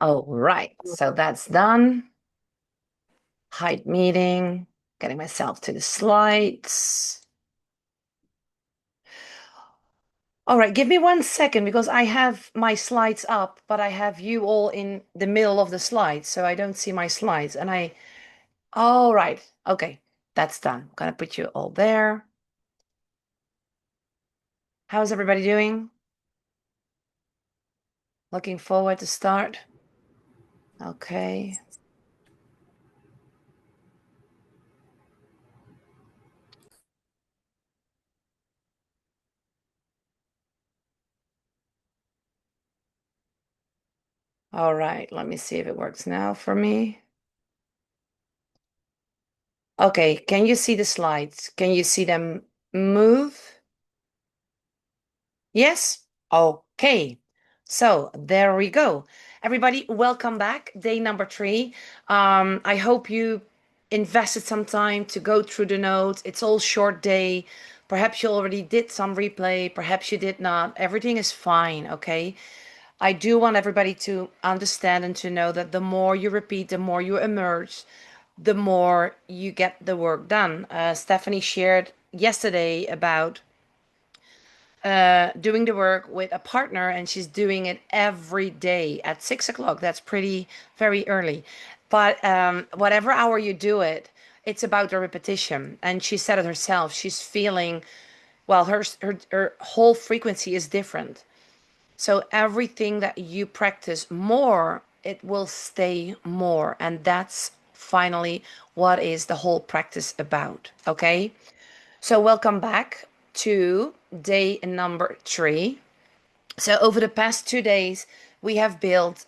All right, so that's done. Hide meeting, getting myself to the slides. All right, give me 1 second because I have my slides up, but I have you all in the middle of the slides, so I don't see my slides. All right, okay, that's done. I'm gonna put you all there. How's everybody doing? Looking forward to start. Okay. All right, let me see if it works now for me. Okay, can you see the slides? Can you see them move? Yes? Okay. So there we go. Everybody, welcome back. Day number 3. I hope you invested some time to go through the notes. It's all short day. Perhaps you already did some replay, perhaps you did not. Everything is fine, okay? I do want everybody to understand and to know that the more you repeat, the more you emerge, the more you get the work done. Stephanie shared yesterday about doing the work with a partner, and she's doing it every day at 6 o'clock. That's pretty very early. But whatever hour you do it, it's about the repetition. And she said it herself. She's feeling, well, her whole frequency is different. So everything that you practice more, it will stay more. And that's finally what is the whole practice about. Okay. So welcome back to day number 3. So over the past 2 days, we have built,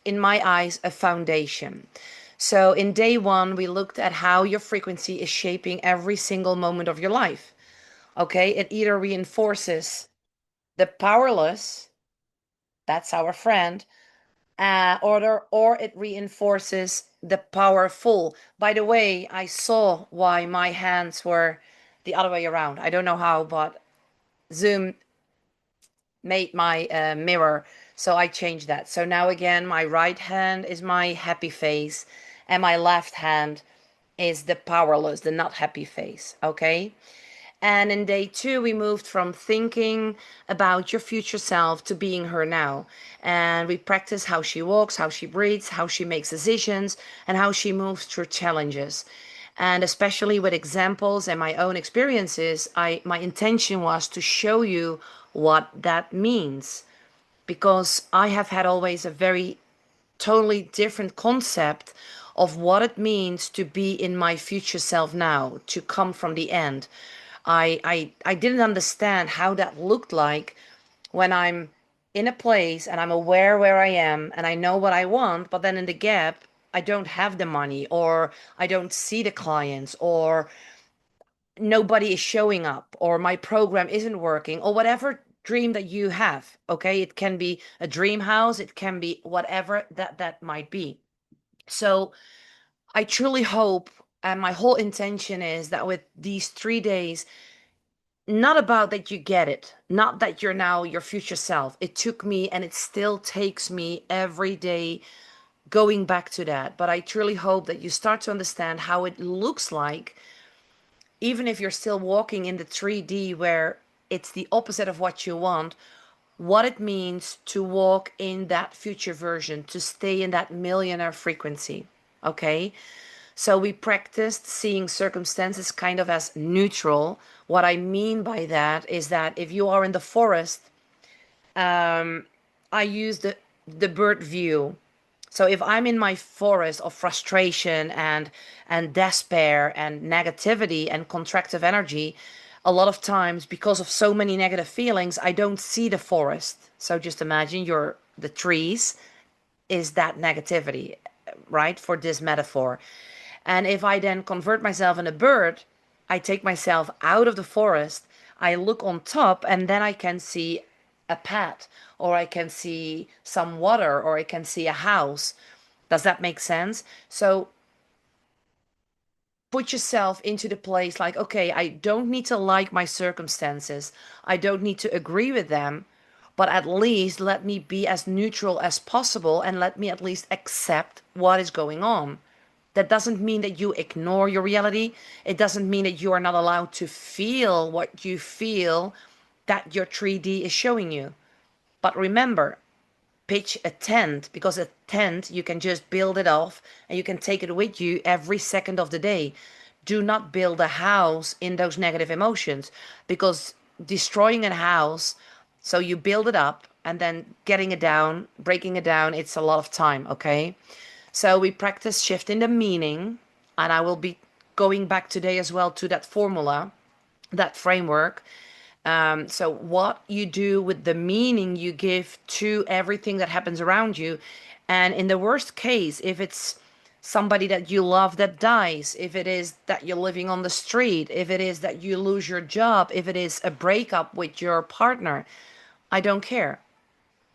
in my eyes, a foundation. So in day 1, we looked at how your frequency is shaping every single moment of your life. Okay. It either reinforces the powerless, that's our friend, or it reinforces the powerful. By the way, I saw why my hands were the other way around. I don't know how, but Zoom made my mirror, so I changed that. So now again, my right hand is my happy face, and my left hand is the powerless, the not happy face. Okay. And in day 2, we moved from thinking about your future self to being her now. And we practice how she walks, how she breathes, how she makes decisions, and how she moves through challenges. And especially with examples and my own experiences, my intention was to show you what that means. Because I have had always a very totally different concept of what it means to be in my future self now, to come from the end. I didn't understand how that looked like when I'm in a place and I'm aware where I am and I know what I want, but then in the gap, I don't have the money, or I don't see the clients, or nobody is showing up, or my program isn't working, or whatever dream that you have. Okay, it can be a dream house, it can be whatever that might be. So I truly hope, and my whole intention is that with these 3 days, not about that you get it, not that you're now your future self. It took me and it still takes me every day going back to that. But I truly hope that you start to understand how it looks like, even if you're still walking in the 3D where it's the opposite of what you want, what it means to walk in that future version, to stay in that millionaire frequency. Okay. So we practiced seeing circumstances kind of as neutral. What I mean by that is that if you are in the forest, I use the bird view. So if I'm in my forest of frustration and despair and negativity and contractive energy, a lot of times because of so many negative feelings, I don't see the forest. So just imagine the trees is that negativity, right? For this metaphor. And if I then convert myself in a bird, I take myself out of the forest, I look on top, and then I can see a path, or I can see some water, or I can see a house. Does that make sense? So put yourself into the place like, okay, I don't need to like my circumstances. I don't need to agree with them, but at least let me be as neutral as possible and let me at least accept what is going on. That doesn't mean that you ignore your reality. It doesn't mean that you are not allowed to feel what you feel that your 3D is showing you. But remember, pitch a tent, because a tent, you can just build it off and you can take it with you every second of the day. Do not build a house in those negative emotions, because destroying a house, so you build it up and then getting it down, breaking it down, it's a lot of time, okay? So we practice shifting the meaning, and I will be going back today as well to that formula, that framework. So what you do with the meaning you give to everything that happens around you. And in the worst case, if it's somebody that you love that dies, if it is that you're living on the street, if it is that you lose your job, if it is a breakup with your partner, I don't care.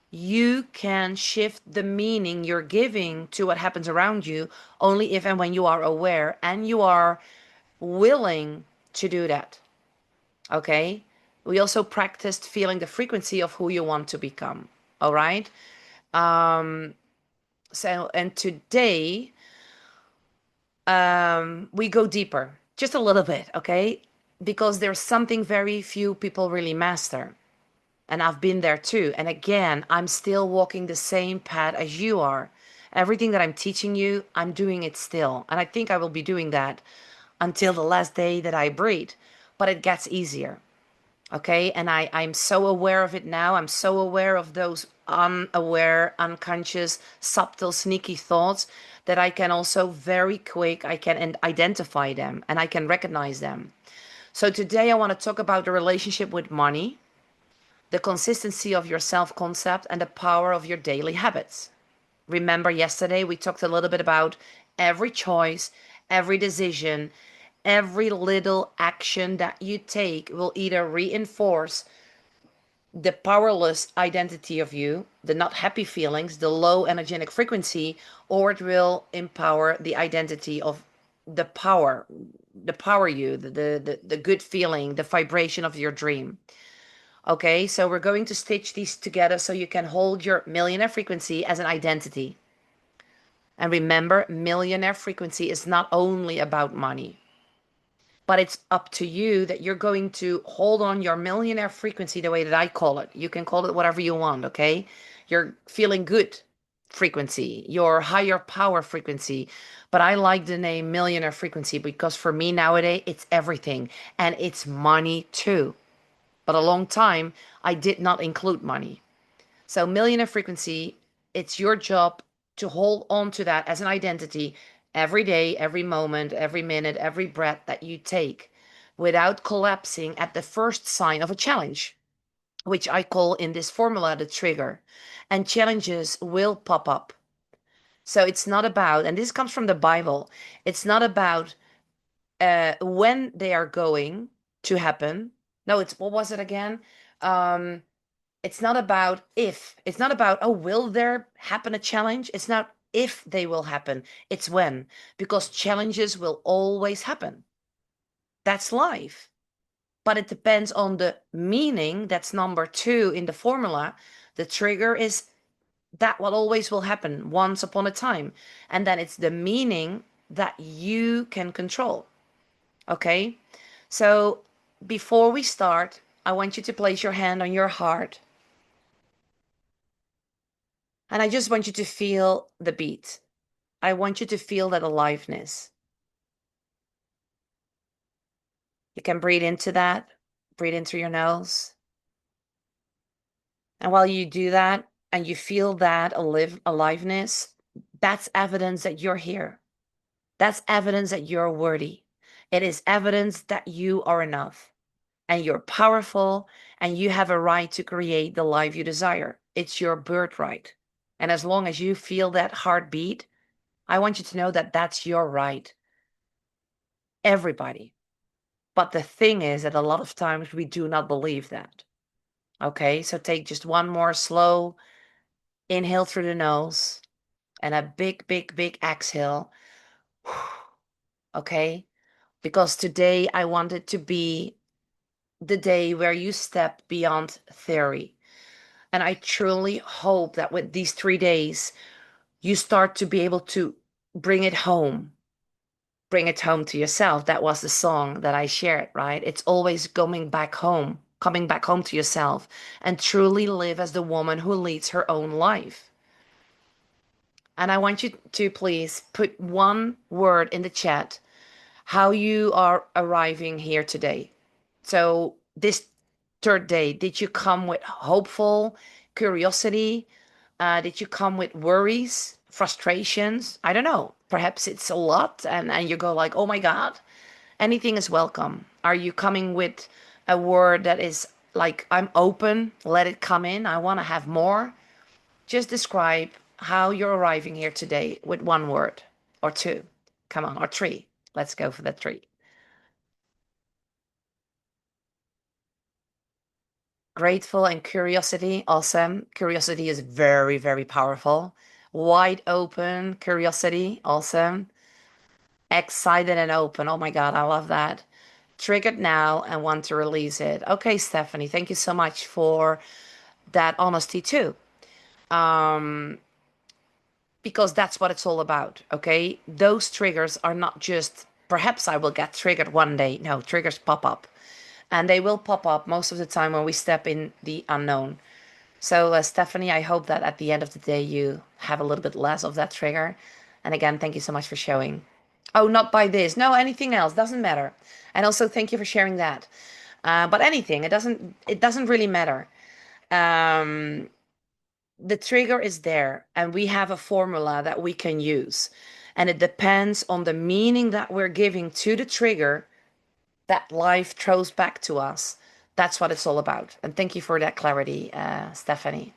You can shift the meaning you're giving to what happens around you only if and when you are aware and you are willing to do that. Okay? We also practiced feeling the frequency of who you want to become. All right? So, and today, we go deeper, just a little bit, okay? Because there's something very few people really master. And I've been there too. And again, I'm still walking the same path as you are. Everything that I'm teaching you, I'm doing it still. And I think I will be doing that until the last day that I breathe. But it gets easier. Okay. And I'm so aware of it now. I'm so aware of those unaware, unconscious, subtle, sneaky thoughts that I can also very quick, I can identify them and I can recognize them. So today I want to talk about the relationship with money, the consistency of your self concept, and the power of your daily habits. Remember, yesterday we talked a little bit about every choice, every decision, every little action that you take will either reinforce the powerless identity of you, the not happy feelings, the low energetic frequency, or it will empower the identity of the power, the power you, the good feeling, the vibration of your dream. Okay, so we're going to stitch these together so you can hold your millionaire frequency as an identity. And remember, millionaire frequency is not only about money, but it's up to you that you're going to hold on your millionaire frequency the way that I call it. You can call it whatever you want, okay? You're feeling good frequency, your higher power frequency. But I like the name millionaire frequency because for me nowadays, it's everything and it's money too. But a long time, I did not include money. So, millionaire frequency, it's your job to hold on to that as an identity every day, every moment, every minute, every breath that you take without collapsing at the first sign of a challenge, which I call in this formula the trigger. And challenges will pop up. So, it's not about, and this comes from the Bible, it's not about when they are going to happen. No, it's what was it again? Um, it's not about if. It's not about, oh, will there happen a challenge? It's not if they will happen. It's when. Because challenges will always happen. That's life. But it depends on the meaning. That's number two in the formula. The trigger is that what always will happen once upon a time. And then it's the meaning that you can control. Okay? So before we start, I want you to place your hand on your heart. And I just want you to feel the beat. I want you to feel that aliveness. You can breathe into that, breathe in through your nose. And while you do that and you feel that aliveness, that's evidence that you're here. That's evidence that you're worthy. It is evidence that you are enough and you're powerful and you have a right to create the life you desire. It's your birthright. And as long as you feel that heartbeat, I want you to know that that's your right. Everybody. But the thing is that a lot of times we do not believe that. Okay, so take just one more slow inhale through the nose and a big, big, big exhale. Okay, because today I want it to be the day where you step beyond theory. And I truly hope that with these 3 days, you start to be able to bring it home. Bring it home to yourself. That was the song that I shared, right? It's always coming back home to yourself and truly live as the woman who leads her own life. And I want you to please put one word in the chat how you are arriving here today. So, this third day, did you come with hopeful curiosity? Did you come with worries, frustrations? I don't know. Perhaps it's a lot, and you go like, oh my God, anything is welcome. Are you coming with a word that is like, I'm open, let it come in, I want to have more? Just describe how you're arriving here today with one word or two. Come on, or three. Let's go for the three. Grateful and curiosity. Awesome. Curiosity is very, very powerful. Wide open curiosity. Awesome. Excited and open. Oh my God, I love that. Triggered now and want to release it. Okay, Stephanie, thank you so much for that honesty too. Um, because that's what it's all about. Okay. Those triggers are not just, perhaps I will get triggered one day. No, triggers pop up. And they will pop up most of the time when we step in the unknown. So, Stephanie, I hope that at the end of the day you have a little bit less of that trigger. And again, thank you so much for showing. Oh, not by this. No, anything else doesn't matter. And also, thank you for sharing that. But anything, it doesn't really matter. Um, the trigger is there, and we have a formula that we can use. And it depends on the meaning that we're giving to the trigger that life throws back to us. That's what it's all about. And thank you for that clarity, Stephanie.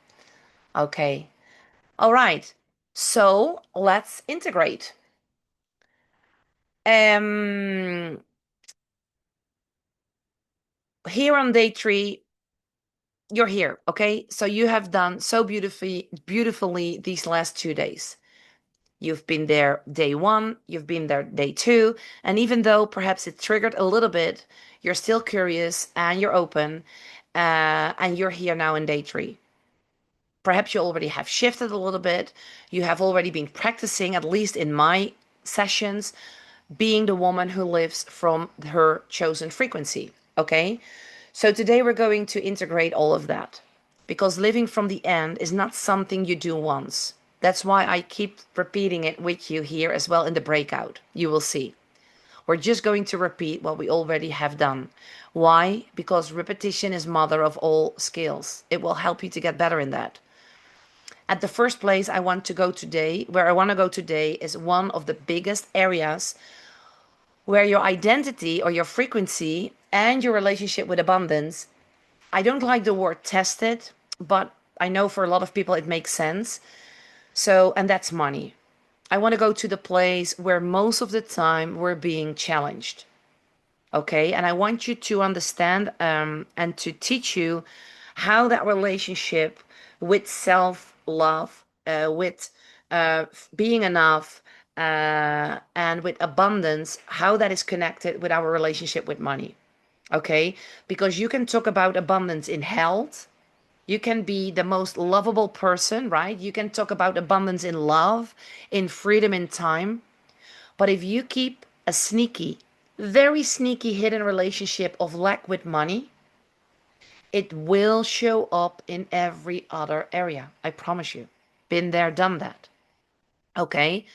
Okay. All right. So let's integrate. Um, Here on day three, you're here. Okay. So you have done so beautifully these last 2 days. You've been there day one, you've been there day two, and even though perhaps it triggered a little bit, you're still curious and you're open, and you're here now in day three. Perhaps you already have shifted a little bit. You have already been practicing, at least in my sessions, being the woman who lives from her chosen frequency. Okay. So today we're going to integrate all of that because living from the end is not something you do once. That's why I keep repeating it with you here as well in the breakout. You will see. We're just going to repeat what we already have done. Why? Because repetition is mother of all skills. It will help you to get better in that. At the first place where I want to go today is one of the biggest areas where your identity or your frequency and your relationship with abundance, I don't like the word tested, but I know for a lot of people it makes sense. So, and that's money. I want to go to the place where most of the time we're being challenged. Okay. And I want you to understand and to teach you how that relationship with self love, with being enough, and with abundance, how that is connected with our relationship with money. Okay. Because you can talk about abundance in health. You can be the most lovable person, right? You can talk about abundance in love, in freedom, in time. But if you keep a sneaky, very sneaky hidden relationship of lack with money, it will show up in every other area. I promise you. Been there, done that. Okay.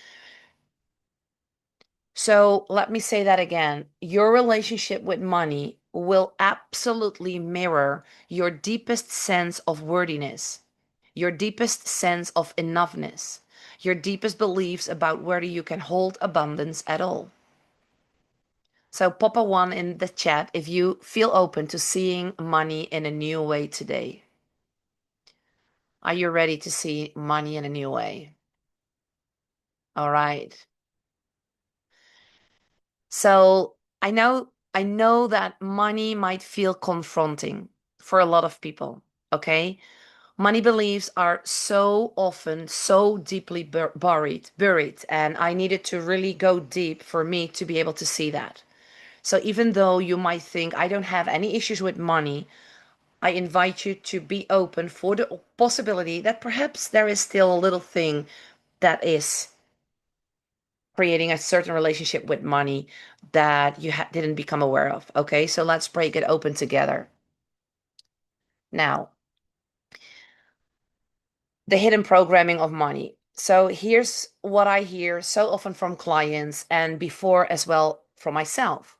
So let me say that again. Your relationship with money will absolutely mirror your deepest sense of worthiness, your deepest sense of enoughness, your deepest beliefs about whether you can hold abundance at all. So pop a one in the chat if you feel open to seeing money in a new way today. Are you ready to see money in a new way? All right. So I know that money might feel confronting for a lot of people. Okay. Money beliefs are so often so deeply buried, and I needed to really go deep for me to be able to see that. So even though you might think I don't have any issues with money, I invite you to be open for the possibility that perhaps there is still a little thing that is creating a certain relationship with money that you didn't become aware of. Okay, so let's break it open together. Now, the hidden programming of money. So here's what I hear so often from clients and before as well from myself.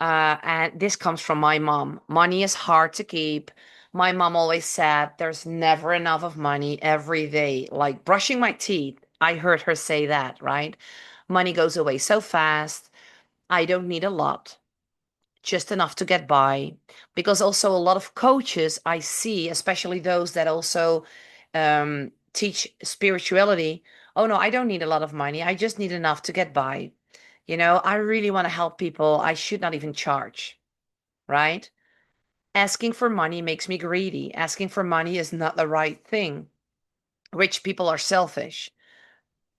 And this comes from my mom. Money is hard to keep. My mom always said there's never enough of money every day. Like brushing my teeth, I heard her say that, right? Money goes away so fast. I don't need a lot, just enough to get by. Because also a lot of coaches I see, especially those that also teach spirituality. Oh no, I don't need a lot of money. I just need enough to get by. I really want to help people. I should not even charge, right? Asking for money makes me greedy. Asking for money is not the right thing. Rich people are selfish.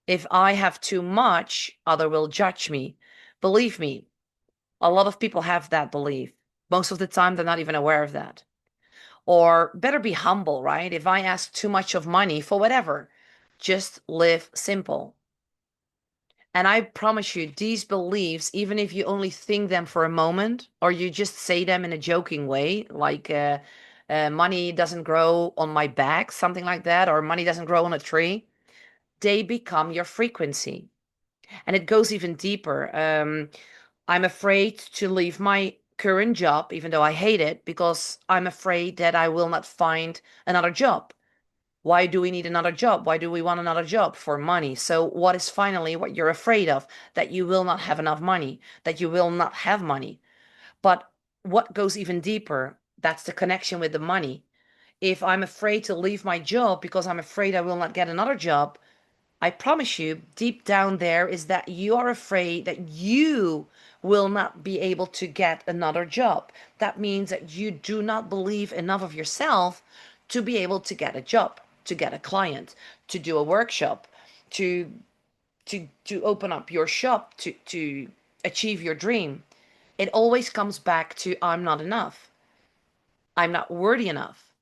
If I have too much, other will judge me. Believe me, a lot of people have that belief. Most of the time, they're not even aware of that. Or better be humble, right? If I ask too much of money for whatever, just live simple. And I promise you, these beliefs, even if you only think them for a moment, or you just say them in a joking way, like money doesn't grow on my back, something like that, or money doesn't grow on a tree, they become your frequency. And it goes even deeper. I'm afraid to leave my current job, even though I hate it, because I'm afraid that I will not find another job. Why do we need another job? Why do we want another job? For money. So, what is finally what you're afraid of? That you will not have enough money, that you will not have money. But what goes even deeper? That's the connection with the money. If I'm afraid to leave my job because I'm afraid I will not get another job, I promise you, deep down there is that you are afraid that you will not be able to get another job. That means that you do not believe enough of yourself to be able to get a job, to get a client, to do a workshop, to to open up your shop, to achieve your dream. It always comes back to I'm not enough. I'm not worthy enough.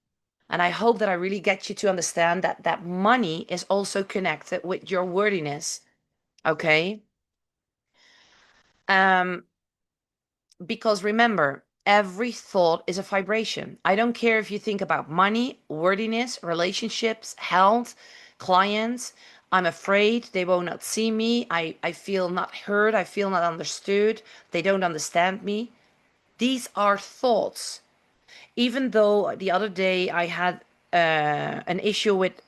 And I hope that I really get you to understand that money is also connected with your worthiness. Okay. Um, because remember, every thought is a vibration. I don't care if you think about money, worthiness, relationships, health, clients. I'm afraid they will not see me. I feel not heard. I feel not understood. They don't understand me. These are thoughts. Even though the other day I had an issue with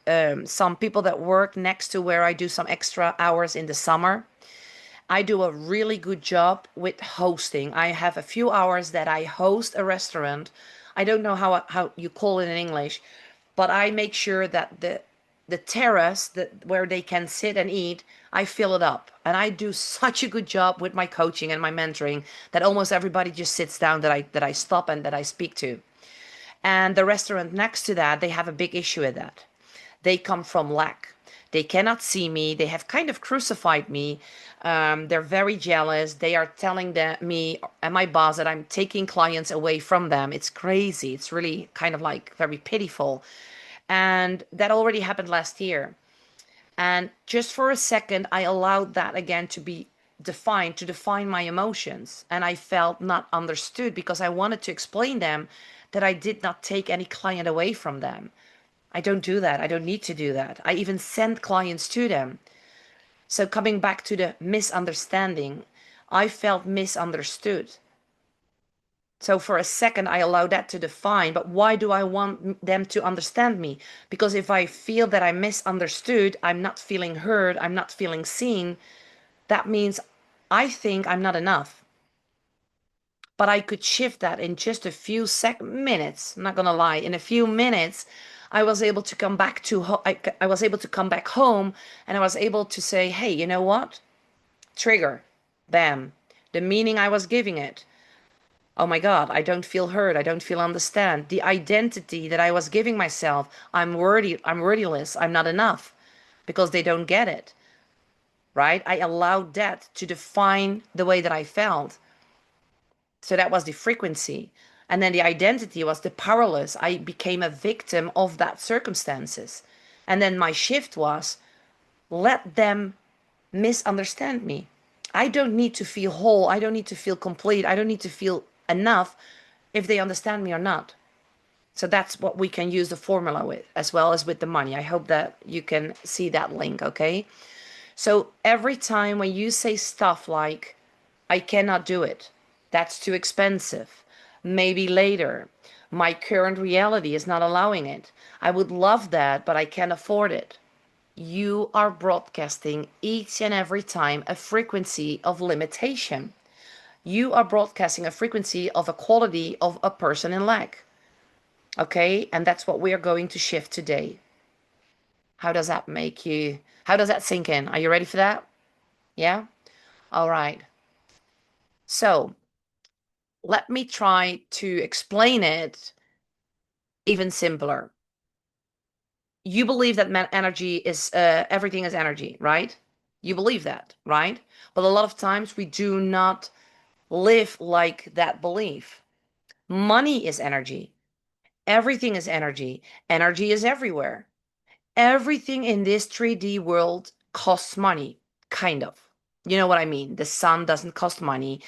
some people that work next to where I do some extra hours in the summer. I do a really good job with hosting. I have a few hours that I host a restaurant. I don't know how you call it in English, but I make sure that the terrace that where they can sit and eat, I fill it up. And I do such a good job with my coaching and my mentoring that almost everybody just sits down that I stop and that I speak to. And the restaurant next to that, they have a big issue with that. They come from lack. They cannot see me. They have kind of crucified me. They're very jealous. They are telling me and my boss that I'm taking clients away from them. It's crazy. It's really kind of like very pitiful. And that already happened last year. And just for a second, I allowed that again to be defined, to define my emotions. And I felt not understood because I wanted to explain them that I did not take any client away from them. I don't do that. I don't need to do that. I even send clients to them. So, coming back to the misunderstanding, I felt misunderstood. So, for a second, I allow that to define. But why do I want them to understand me? Because if I feel that I'm misunderstood, I'm not feeling heard, I'm not feeling seen, that means I think I'm not enough. But I could shift that in just a few minutes. I'm not gonna lie, in a few minutes, I was able to come back to I was able to come back home, and I was able to say, hey, you know what? Trigger, bam, the meaning I was giving it. Oh my God, I don't feel heard. I don't feel understand. The identity that I was giving myself, I'm worthy. I'm worthless. I'm not enough, because they don't get it, right? I allowed that to define the way that I felt. So that was the frequency. And then the identity was the powerless. I became a victim of that circumstances. And then my shift was, let them misunderstand me. I don't need to feel whole. I don't need to feel complete. I don't need to feel enough if they understand me or not. So that's what we can use the formula with, as well as with the money. I hope that you can see that link, okay? So every time when you say stuff like, I cannot do it, that's too expensive, maybe later, my current reality is not allowing it, I would love that, but I can't afford it. You are broadcasting each and every time a frequency of limitation. You are broadcasting a frequency of a quality of a person in lack. Okay? And that's what we are going to shift today. How does that make you? How does that sink in? Are you ready for that? Yeah? All right. So let me try to explain it even simpler. You believe that energy is, everything is energy, right? You believe that, right? But a lot of times we do not live like that belief. Money is energy. Everything is energy. Energy is everywhere. Everything in this 3D world costs money, kind of. You know what I mean? The sun doesn't cost money,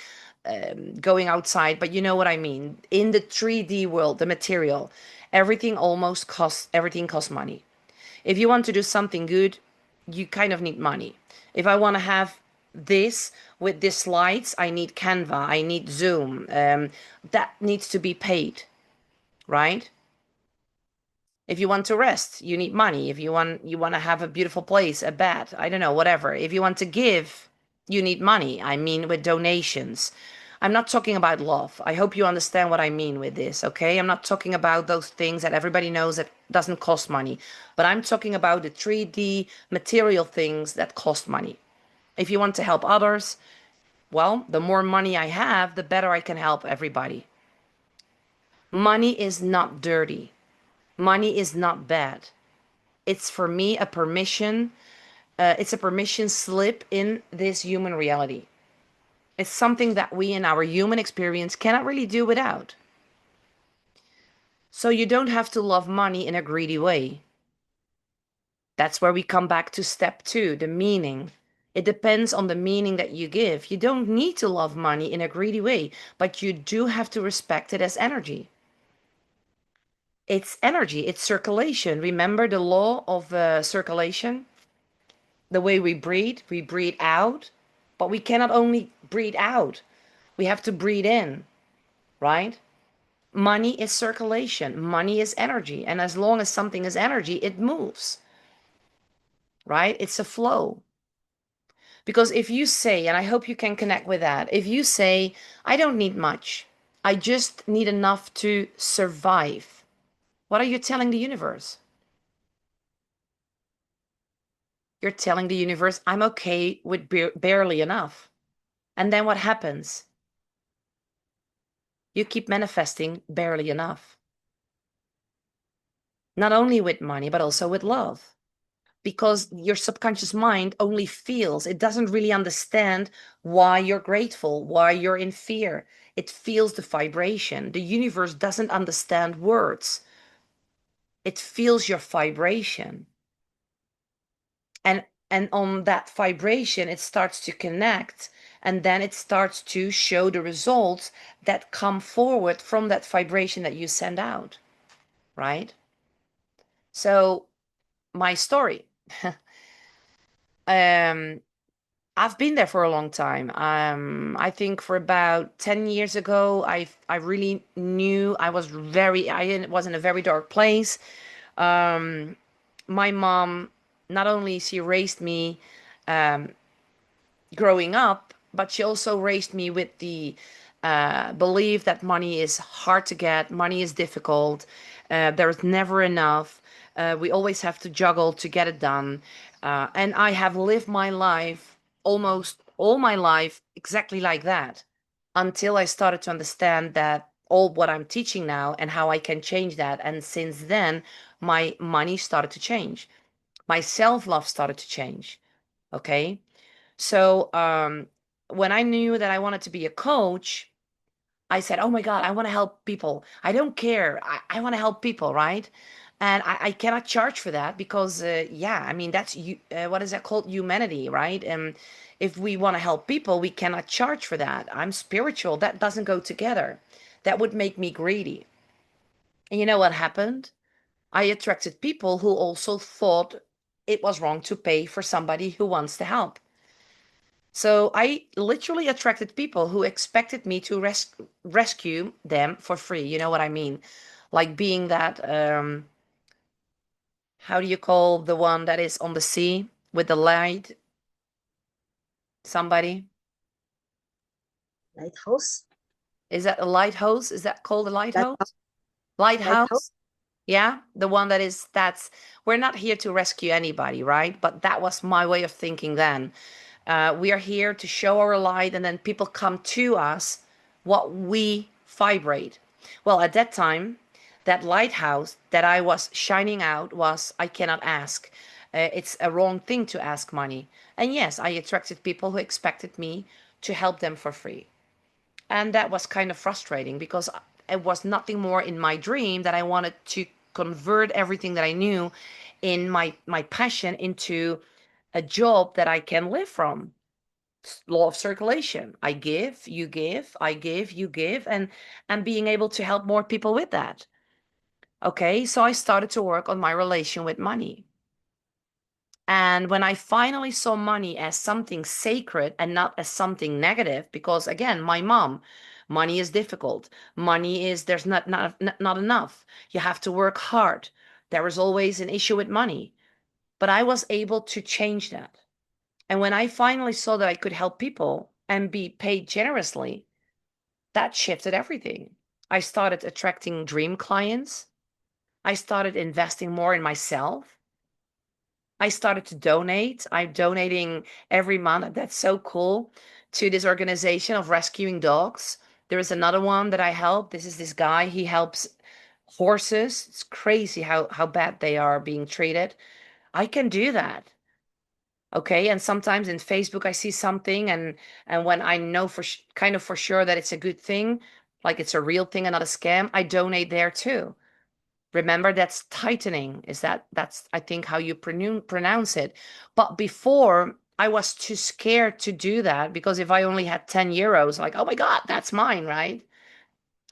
going outside, but you know what I mean. In the 3D world, the material, everything costs money. If you want to do something good, you kind of need money. If I want to have this with these slides, I need Canva, I need Zoom. That needs to be paid, right? If you want to rest, you need money. If you want to have a beautiful place, a bed, I don't know, whatever. If you want to give, you need money. I mean, with donations. I'm not talking about love. I hope you understand what I mean with this, okay? I'm not talking about those things that everybody knows that doesn't cost money, but I'm talking about the 3D material things that cost money. If you want to help others, well, the more money I have, the better I can help everybody. Money is not dirty. Money is not bad. It's for me a permission. It's a permission slip in this human reality. It's something that we in our human experience cannot really do without. So you don't have to love money in a greedy way. That's where we come back to step two, the meaning. It depends on the meaning that you give. You don't need to love money in a greedy way, but you do have to respect it as energy. It's energy, it's circulation. Remember the law of circulation? The way we breathe out, but we cannot only breathe out, we have to breathe in, right? Money is circulation, money is energy. And as long as something is energy, it moves, right? It's a flow. Because if you say, and I hope you can connect with that, if you say, I don't need much, I just need enough to survive, what are you telling the universe? You're telling the universe, I'm okay with barely enough. And then what happens? You keep manifesting barely enough. Not only with money, but also with love. Because your subconscious mind only feels, it doesn't really understand why you're grateful, why you're in fear. It feels the vibration. The universe doesn't understand words, it feels your vibration. And on that vibration, it starts to connect. And then it starts to show the results that come forward from that vibration that you send out, right? So my story. um I've been there for a long time. I think for about 10 years ago, I really knew I was in a very dark place. Um my mom, not only she raised me um growing up, but she also raised me with the belief that money is hard to get, money is difficult, there's never enough. We always have to juggle to get it done. And I have lived my life, almost all my life, exactly like that until I started to understand that all what I'm teaching now and how I can change that. And since then, my money started to change. My self-love started to change. Okay. So when I knew that I wanted to be a coach, I said, oh my God, I want to help people. I don't care. I want to help people, right? And I cannot charge for that because, yeah, I mean, that's you. What is that called? Humanity, right? And if we want to help people, we cannot charge for that. I'm spiritual. That doesn't go together. That would make me greedy. And you know what happened? I attracted people who also thought it was wrong to pay for somebody who wants to help. So I literally attracted people who expected me to rescue them for free. You know what I mean? Like being that, how do you call the one that is on the sea with the light? Somebody? Lighthouse. Is that a lighthouse? Is that called a Lighthouse. lighthouse? Lighthouse. Lighthouse? Yeah, the one that is, that's, we're not here to rescue anybody, right? But that was my way of thinking then. We are here to show our light, and then people come to us what we vibrate. Well, at that time, that lighthouse that I was shining out was I cannot ask. It's a wrong thing to ask money. And yes, I attracted people who expected me to help them for free. And that was kind of frustrating because it was nothing more in my dream that I wanted to convert everything that I knew in my passion into a job that I can live from. Law of circulation. I give, I give, you give, and being able to help more people with that. Okay, so I started to work on my relation with money. And when I finally saw money as something sacred and not as something negative, because again, my mom, money is difficult. Money is, there's not enough. You have to work hard. There is always an issue with money. But I was able to change that. And when I finally saw that I could help people and be paid generously, that shifted everything. I started attracting dream clients. I started investing more in myself. I started to donate. I'm donating every month. That's so cool, to this organization of rescuing dogs. There is another one that I help. This is this guy. He helps horses. It's crazy how bad they are being treated. I can do that. Okay, and sometimes in Facebook I see something, and when I know kind of for sure that it's a good thing, like it's a real thing and not a scam, I donate there too. Remember, that's tightening. Is that's I think how you pronounce it. But before I was too scared to do that because if I only had 10 euros, like, oh my God, that's mine, right?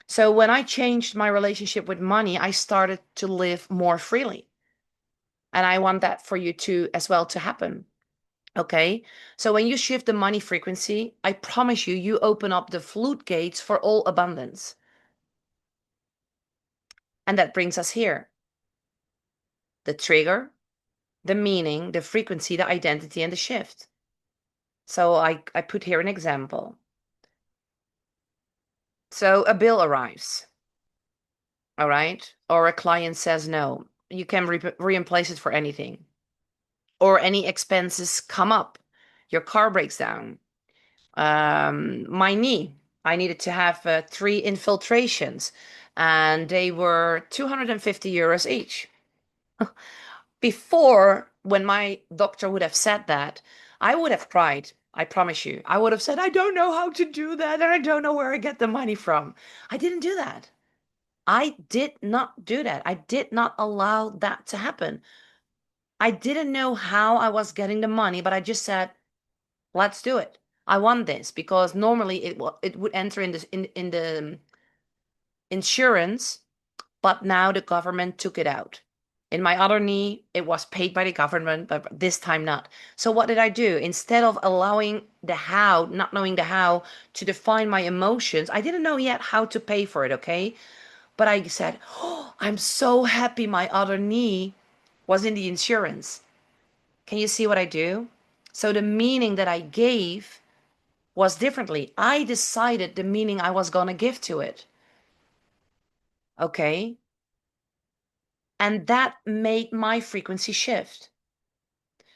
So when I changed my relationship with money, I started to live more freely. And I want that for you too as well to happen. Okay. So when you shift the money frequency, I promise you, you open up the floodgates for all abundance. And that brings us here. The trigger, the meaning, the frequency, the identity, and the shift. So I put here an example. So a bill arrives, all right? Or a client says no. You can replace it for anything. Or any expenses come up. Your car breaks down. My knee. I needed to have 3 infiltrations, and they were 250 euros each. Before, when my doctor would have said that, I would have cried. I promise you. I would have said, I don't know how to do that, and I don't know where I get the money from. I didn't do that. I did not do that. I did not allow that to happen. I didn't know how I was getting the money, but I just said, let's do it. I want this because normally it would enter in the insurance, but now the government took it out. In my other knee, it was paid by the government, but this time not. So what did I do? Instead of allowing the how, not knowing the how, to define my emotions, I didn't know yet how to pay for it, okay? But I said, oh, I'm so happy my other knee was in the insurance. Can you see what I do? So the meaning that I gave was differently. I decided the meaning I was going to give to it. Okay. And that made my frequency shift.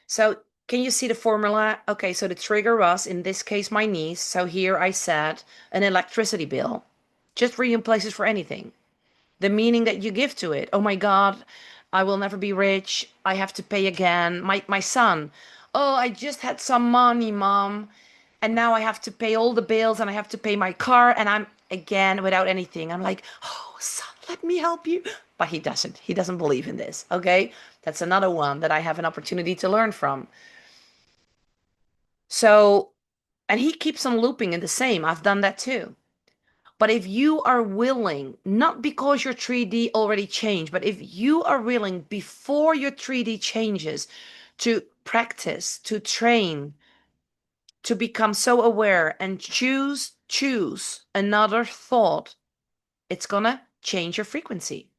So can you see the formula? Okay. So the trigger was, in this case, my niece. So here I said an electricity bill. Just replace it for anything. The meaning that you give to it. Oh my God, I will never be rich. I have to pay again. My son. Oh, I just had some money, mom. And now I have to pay all the bills and I have to pay my car and again without anything. I'm like, oh, son, let me help you. But he doesn't. He doesn't believe in this. Okay. That's another one that I have an opportunity to learn from. So, and he keeps on looping in the same. I've done that too. But if you are willing, not because your 3D already changed, but if you are willing before your 3D changes to practice, to train, to become so aware and choose another thought, it's gonna change your frequency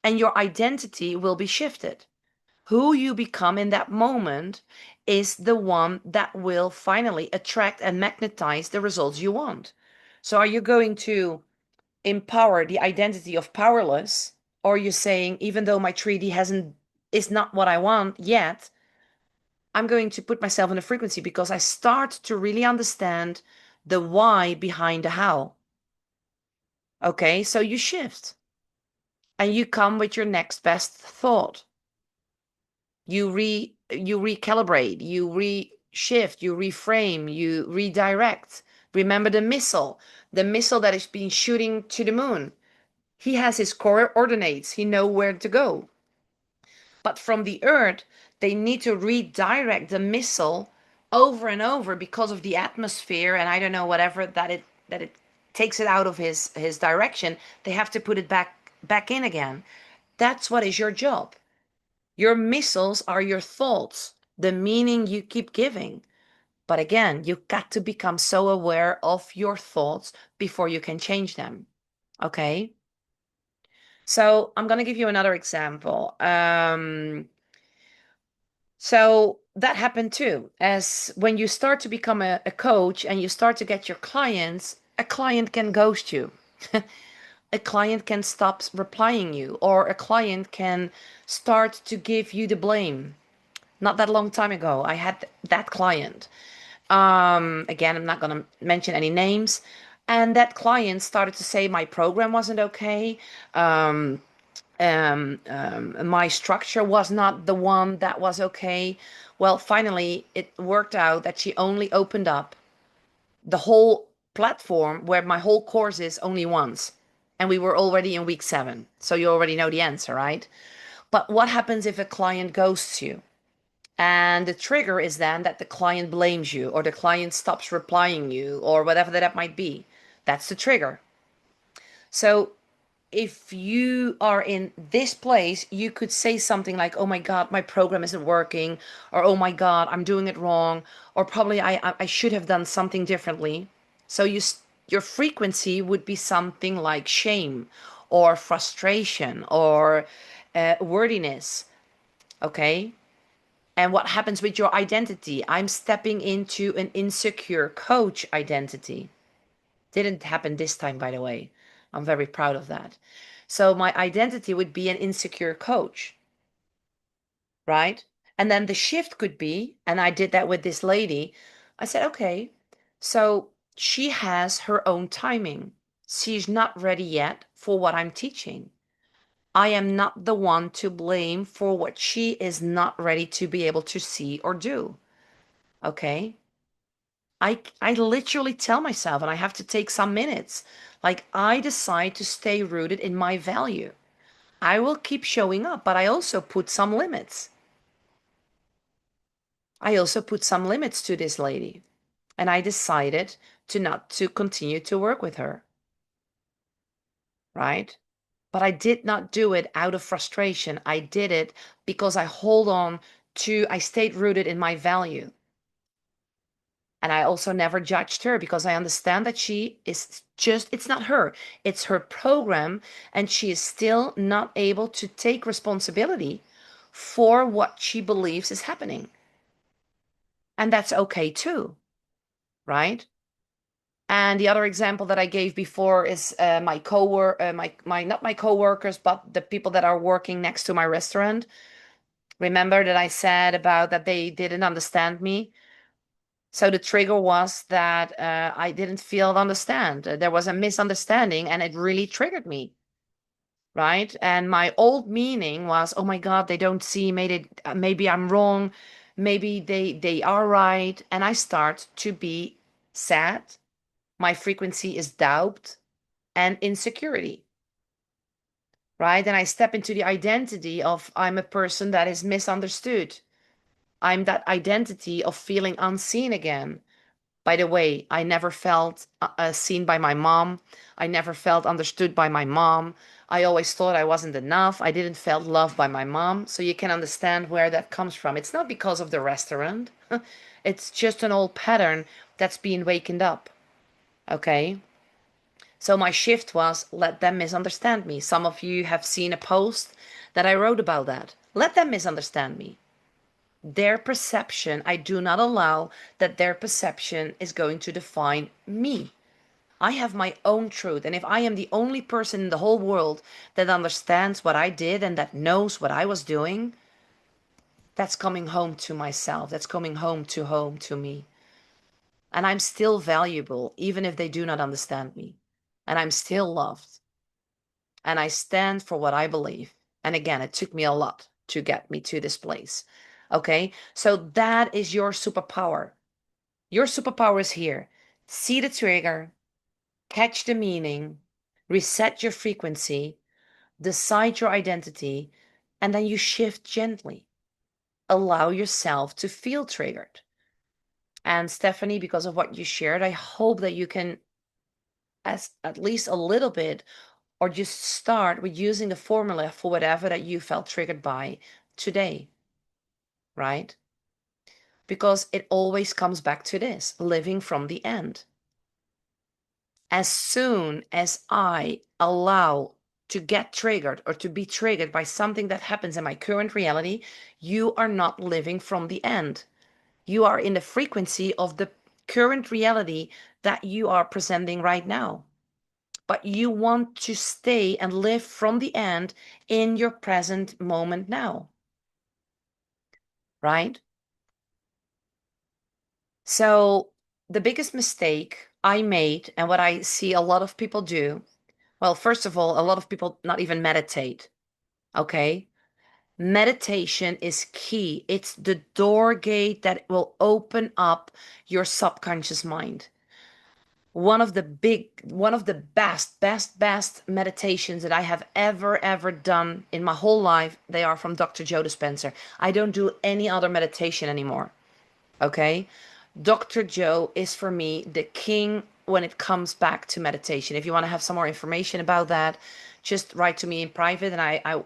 and your identity will be shifted. Who you become in that moment is the one that will finally attract and magnetize the results you want. So are you going to empower the identity of powerless, or you're saying, even though my 3D hasn't is not what I want yet, I'm going to put myself in a frequency because I start to really understand the why behind the how. Okay, so you shift and you come with your next best thought. You recalibrate, you reshift, you reframe, you redirect. Remember the missile that is being shooting to the moon. He has his coordinates. He know where to go. But from the Earth, they need to redirect the missile over and over because of the atmosphere and I don't know whatever that it takes it out of his direction. They have to put it back in again. That's what is your job. Your missiles are your thoughts, the meaning you keep giving. But again, you got to become so aware of your thoughts before you can change them. Okay? So I'm going to give you another example. So that happened too. As when you start to become a coach and you start to get your clients, a client can ghost you. A client can stop replying you, or a client can start to give you the blame. Not that long time ago, I had that client. Again, I'm not going to mention any names. And that client started to say my program wasn't okay. My structure was not the one that was okay. Well, finally, it worked out that she only opened up the whole platform where my whole course is only once. And we were already in week 7. So you already know the answer, right? But what happens if a client ghosts you? And the trigger is then that the client blames you or the client stops replying you or whatever that might be. That's the trigger. So if you are in this place, you could say something like, "Oh my God, my program isn't working," or "Oh my God, I'm doing it wrong," or "Probably I should have done something differently." So your frequency would be something like shame or frustration or wordiness. Okay. And what happens with your identity? I'm stepping into an insecure coach identity. Didn't happen this time, by the way. I'm very proud of that. So my identity would be an insecure coach, right? And then the shift could be, and I did that with this lady. I said, okay, so she has her own timing. She's not ready yet for what I'm teaching. I am not the one to blame for what she is not ready to be able to see or do. Okay? I literally tell myself, and I have to take some minutes, like I decide to stay rooted in my value. I will keep showing up, but I also put some limits. I also put some limits to this lady, and I decided to not to continue to work with her, right? But I did not do it out of frustration. I did it because I stayed rooted in my value. And I also never judged her because I understand that she is just, it's not her, it's her program. And she is still not able to take responsibility for what she believes is happening. And that's okay too, right? And the other example that I gave before is my coworker, my not my coworkers, but the people that are working next to my restaurant. Remember that I said about that they didn't understand me? So the trigger was that I didn't feel understand. There was a misunderstanding and it really triggered me, right? And my old meaning was, oh my God, they don't see, maybe I'm wrong, maybe they are right. And I start to be sad. My frequency is doubt. and insecurity, right? And I step into the identity of I'm a person that is misunderstood. I'm that identity of feeling unseen again. By the way, I never felt seen by my mom. I never felt understood by my mom. I always thought I wasn't enough. I didn't felt loved by my mom. So you can understand where that comes from. It's not because of the restaurant. It's just an old pattern that's being wakened up. Okay. So my shift was let them misunderstand me. Some of you have seen a post that I wrote about that. Let them misunderstand me. Their perception, I do not allow that their perception is going to define me. I have my own truth. And if I am the only person in the whole world that understands what I did and that knows what I was doing, that's coming home to myself. That's coming home to me. And I'm still valuable, even if they do not understand me. And I'm still loved. And I stand for what I believe. And again, it took me a lot to get me to this place. Okay. So that is your superpower. Your superpower is here. See the trigger, catch the meaning, reset your frequency, decide your identity, and then you shift gently. Allow yourself to feel triggered. And Stephanie, because of what you shared, I hope that you can, as at least a little bit, or just start with using the formula for whatever that you felt triggered by today, right? Because it always comes back to this living from the end. As soon as I allow to get triggered or to be triggered by something that happens in my current reality, you are not living from the end. You are in the frequency of the current reality that you are presenting right now. But you want to stay and live from the end in your present moment now, right? So the biggest mistake I made and what I see a lot of people do, well, first of all, a lot of people not even meditate, okay? Meditation is key. It's the door gate that will open up your subconscious mind. One of the best meditations that I have ever done in my whole life, they are from Dr. Joe Dispenza. I don't do any other meditation anymore. Okay. Dr. Joe is for me the king when it comes back to meditation. If you want to have some more information about that, just write to me in private and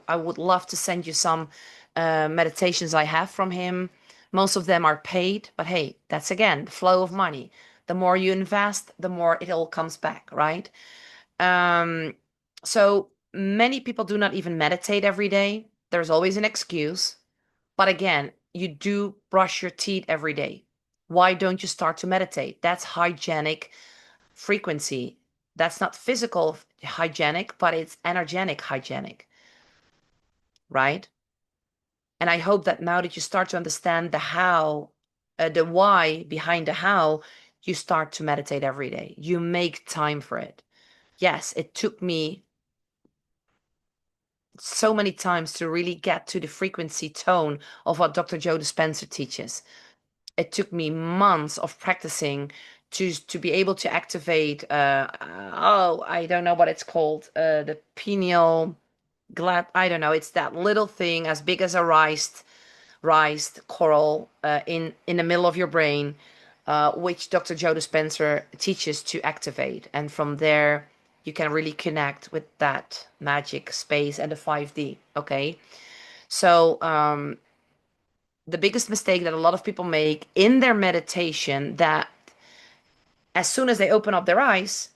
I would love to send you some meditations I have from him. Most of them are paid, but hey, that's again the flow of money. The more you invest, the more it all comes back, right? Um, so many people do not even meditate every day. There's always an excuse. But again, you do brush your teeth every day. Why don't you start to meditate? That's hygienic frequency. That's not physical hygienic, but it's energetic hygienic, right? And I hope that now that you start to understand the how, the why behind the how, you start to meditate every day. You make time for it. Yes, it took me so many times to really get to the frequency tone of what Dr. Joe Dispenza teaches. It took me months of practicing to be able to activate oh, I don't know what it's called, the pineal gland. I don't know, it's that little thing as big as a riced coral in the middle of your brain, which Dr. Joe Dispenza teaches to activate, and from there you can really connect with that magic space and the 5D. Okay, so the biggest mistake that a lot of people make in their meditation, that as soon as they open up their eyes,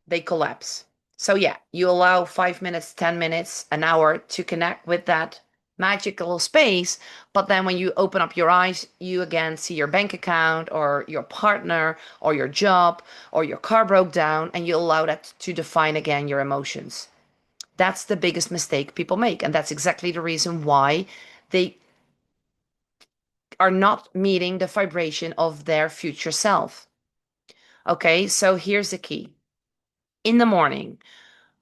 they collapse. So yeah, you allow 5 minutes, 10 minutes, an hour to connect with that magical space. But then when you open up your eyes, you again see your bank account or your partner or your job or your car broke down, and you allow that to define again your emotions. That's the biggest mistake people make. And that's exactly the reason why they are not meeting the vibration of their future self. Okay, so here's the key. In the morning,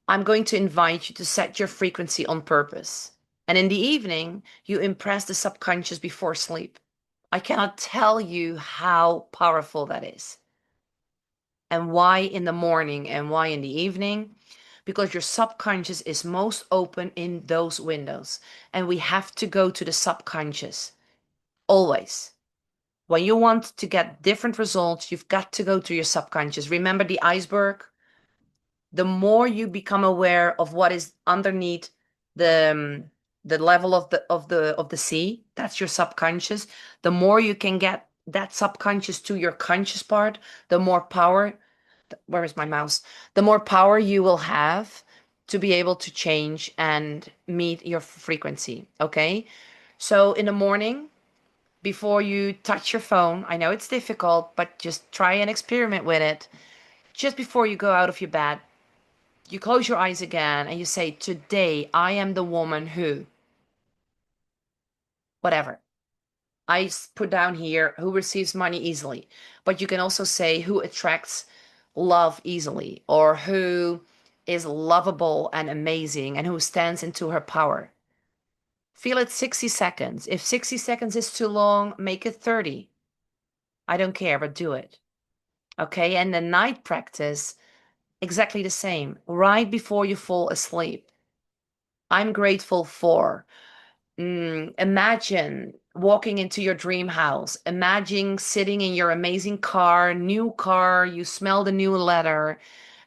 I'm going to invite you to set your frequency on purpose. And in the evening, you impress the subconscious before sleep. I cannot tell you how powerful that is. And why in the morning and why in the evening? Because your subconscious is most open in those windows. And we have to go to the subconscious always. When you want to get different results, you've got to go to your subconscious. Remember the iceberg? The more you become aware of what is underneath the level of the sea, that's your subconscious. The more you can get that subconscious to your conscious part, the more power, where is my mouse? The more power you will have to be able to change and meet your frequency. Okay. So in the morning, before you touch your phone, I know it's difficult, but just try and experiment with it. Just before you go out of your bed, you close your eyes again and you say, today I am the woman who, whatever. Put down here who receives money easily, but you can also say who attracts love easily, or who is lovable and amazing and who stands into her power. Feel it 60 seconds. If 60 seconds is too long, make it 30. I don't care, but do it. Okay. And the night practice, exactly the same. Right before you fall asleep. I'm grateful for. Imagine walking into your dream house. Imagine sitting in your amazing car, new car, you smell the new leather.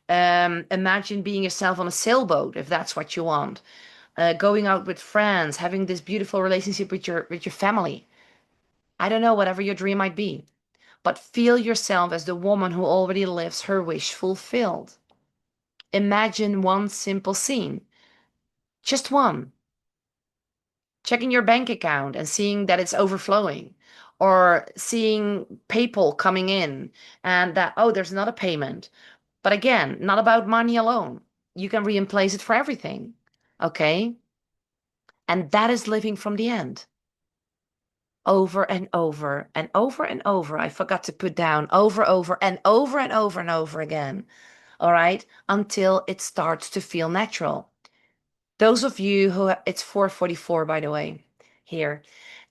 Imagine being yourself on a sailboat if that's what you want. Going out with friends, having this beautiful relationship with your family. I don't know, whatever your dream might be. But feel yourself as the woman who already lives her wish fulfilled. Imagine one simple scene, just one. Checking your bank account and seeing that it's overflowing, or seeing PayPal coming in and that, oh, there's another payment. But again, not about money alone. You can reemplace it for everything. Okay. And that is living from the end over and over and over and over. I forgot to put down over and over and over and over again. All right. Until it starts to feel natural. Those of you who, it's 4:44, by the way, here.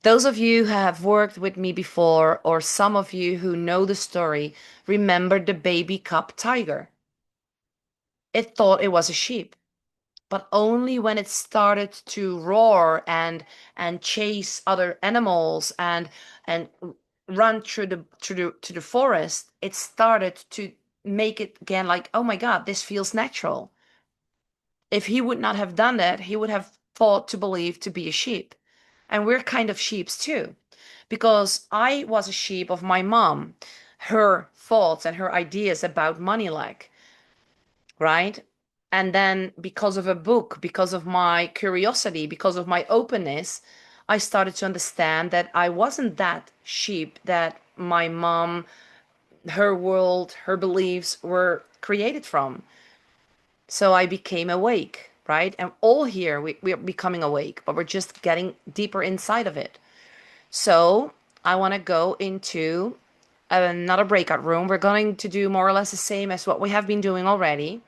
Those of you who have worked with me before, or some of you who know the story, remember the baby cub tiger. It thought it was a sheep, but only when it started to roar and chase other animals and run through the forest, it started to make it again like, oh my God, this feels natural. If he would not have done that, he would have thought to believe to be a sheep. And we're kind of sheeps too, because I was a sheep of my mom, her thoughts and her ideas about money lack, right? And then because of a book, because of my curiosity, because of my openness, I started to understand that I wasn't that sheep that my mom, her world, her beliefs were created from. So I became awake, right? And all here, we are becoming awake, but we're just getting deeper inside of it. So I want to go into another breakout room. We're going to do more or less the same as what we have been doing already.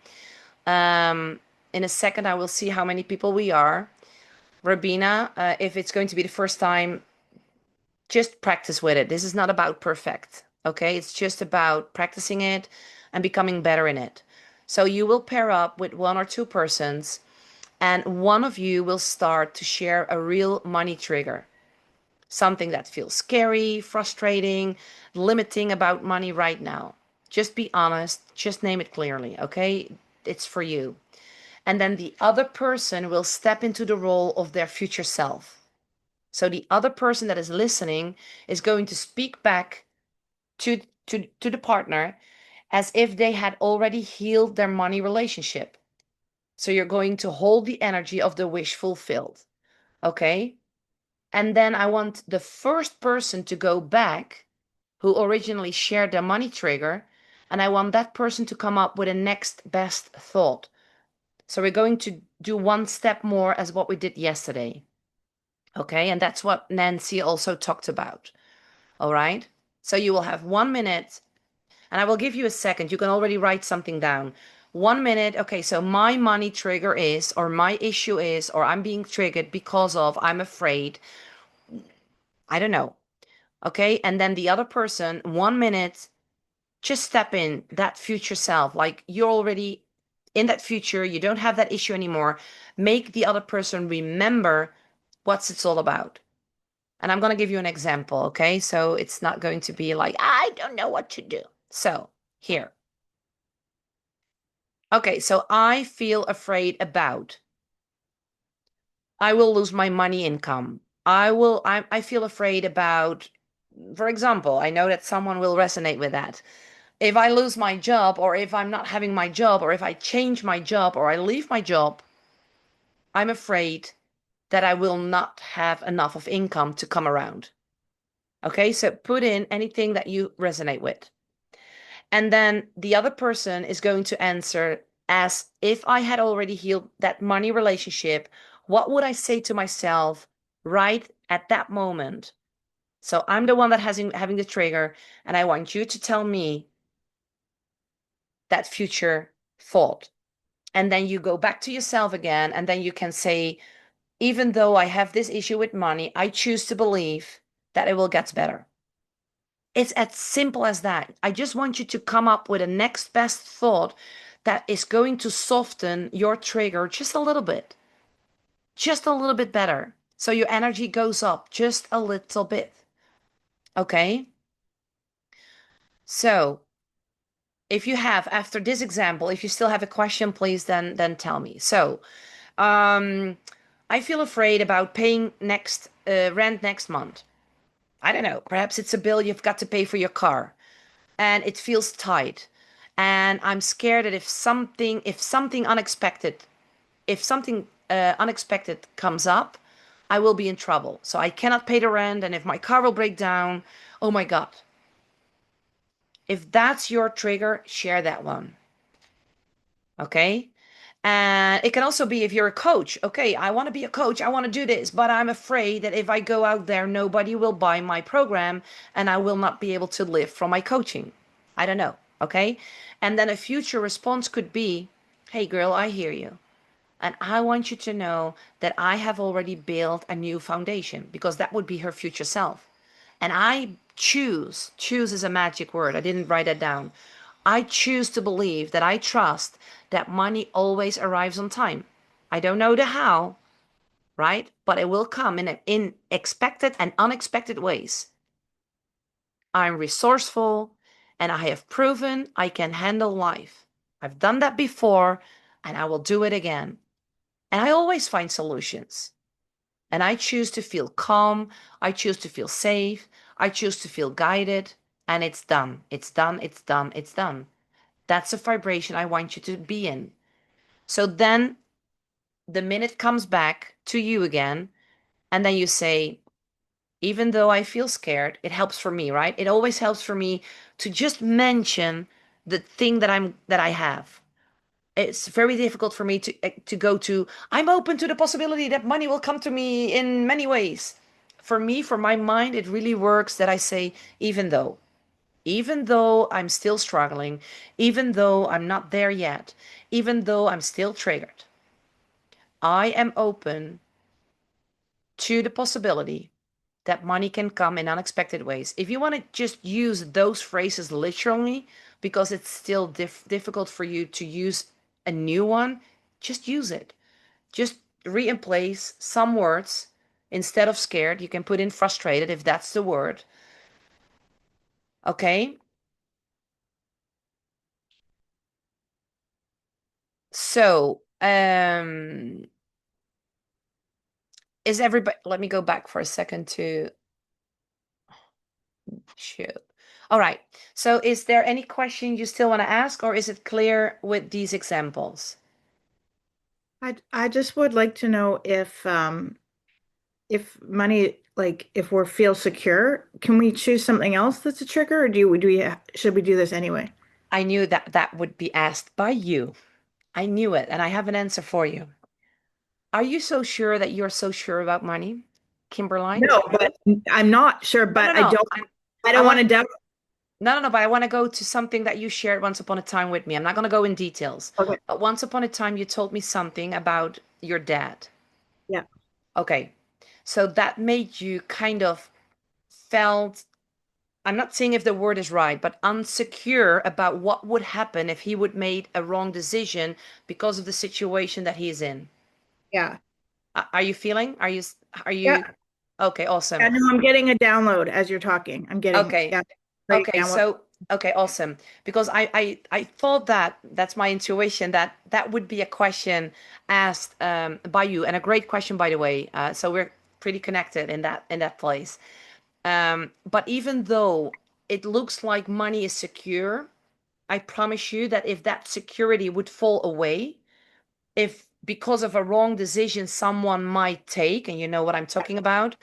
In a second, I will see how many people we are. Rabina, if it's going to be the first time, just practice with it. This is not about perfect, okay? It's just about practicing it and becoming better in it. So you will pair up with one or two persons, and one of you will start to share a real money trigger. Something that feels scary, frustrating, limiting about money right now. Just be honest, just name it clearly, okay? It's for you. And then the other person will step into the role of their future self. So the other person that is listening is going to speak back to the partner as if they had already healed their money relationship. So you're going to hold the energy of the wish fulfilled. Okay? And then I want the first person to go back who originally shared their money trigger, and I want that person to come up with a next best thought. So we're going to do one step more as what we did yesterday. Okay? And that's what Nancy also talked about. All right? So you will have 1 minute, and I will give you a second. You can already write something down. 1 minute. Okay, so my money trigger is, or my issue is, or I'm being triggered because of, I'm afraid. I don't know. Okay, and then the other person, 1 minute, just step in that future self. Like you're already in that future, you don't have that issue anymore. Make the other person remember what's it's all about. And I'm going to give you an example, okay? So it's not going to be like, I don't know what to do. So here. Okay, so I feel afraid about, I will lose my money income. I feel afraid about, for example, I know that someone will resonate with that. If I lose my job, or if I'm not having my job, or if I change my job, or I leave my job, I'm afraid that I will not have enough of income to come around. Okay, so put in anything that you resonate with. And then the other person is going to answer as if I had already healed that money relationship, what would I say to myself right at that moment? So I'm the one that has having the trigger, and I want you to tell me that future thought. And then you go back to yourself again, and then you can say, even though I have this issue with money, I choose to believe that it will get better. It's as simple as that. I just want you to come up with a next best thought that is going to soften your trigger just a little bit better. So your energy goes up just a little bit. Okay? So if you have, after this example, if you still have a question, please then tell me. So, um, I feel afraid about paying next rent next month. I don't know. Perhaps it's a bill you've got to pay for your car, and it feels tight. And I'm scared that if something unexpected comes up, I will be in trouble. So I cannot pay the rent, and if my car will break down, oh my God. If that's your trigger, share that one. Okay? And it can also be if you're a coach. Okay, I want to be a coach. I want to do this, but I'm afraid that if I go out there, nobody will buy my program and I will not be able to live from my coaching. I don't know. Okay. And then a future response could be, hey, girl, I hear you. And I want you to know that I have already built a new foundation, because that would be her future self. And I choose is a magic word. I didn't write it down. I choose to believe that I trust that money always arrives on time. I don't know the how, right? But it will come in expected and unexpected ways. I'm resourceful, and I have proven I can handle life. I've done that before, and I will do it again. And I always find solutions. And I choose to feel calm. I choose to feel safe. I choose to feel guided. And it's done. It's done. It's done. It's done. That's a vibration I want you to be in. So then the minute comes back to you again. And then you say, even though I feel scared, it helps for me, right? It always helps for me to just mention the thing that I have. It's very difficult for me to go to, I'm open to the possibility that money will come to me in many ways. For me, for my mind, it really works that I say, even though I'm still struggling, even though I'm not there yet, even though I'm still triggered, I am open to the possibility that money can come in unexpected ways. If you want to just use those phrases literally, because it's still difficult for you to use a new one, just use it. Just reemplace some words. Instead of scared, you can put in frustrated if that's the word. Okay? So, is everybody, let me go back for a second to shoot. All right. So, is there any question you still want to ask, or is it clear with these examples? I just would like to know if money, like if we feel secure, can we choose something else that's a trigger, or should we do this anyway? I knew that that would be asked by you. I knew it, and I have an answer for you. Are you so sure that you're so sure about money, Kimberline? No, but I'm not sure, No, no, but no. I I don't want want to doubt. No, no, no, but I want to go to something that you shared once upon a time with me. I'm not going to go in details. Okay. But once upon a time, you told me something about your dad. Yeah. Okay. So that made you kind of felt I'm not saying if the word is right, but unsecure about what would happen if he would make a wrong decision because of the situation that he's in. Yeah. Are you feeling? Are Yeah. you okay, awesome. I know I'm getting a download as you're talking. I'm getting, Okay. yeah, writing Okay, down what. so okay, awesome. Because I thought that that's my intuition that that would be a question asked by you, and a great question, by the way. So we're pretty connected in that place. But even though it looks like money is secure, I promise you that if that security would fall away, if because of a wrong decision someone might take, and you know what I'm talking about,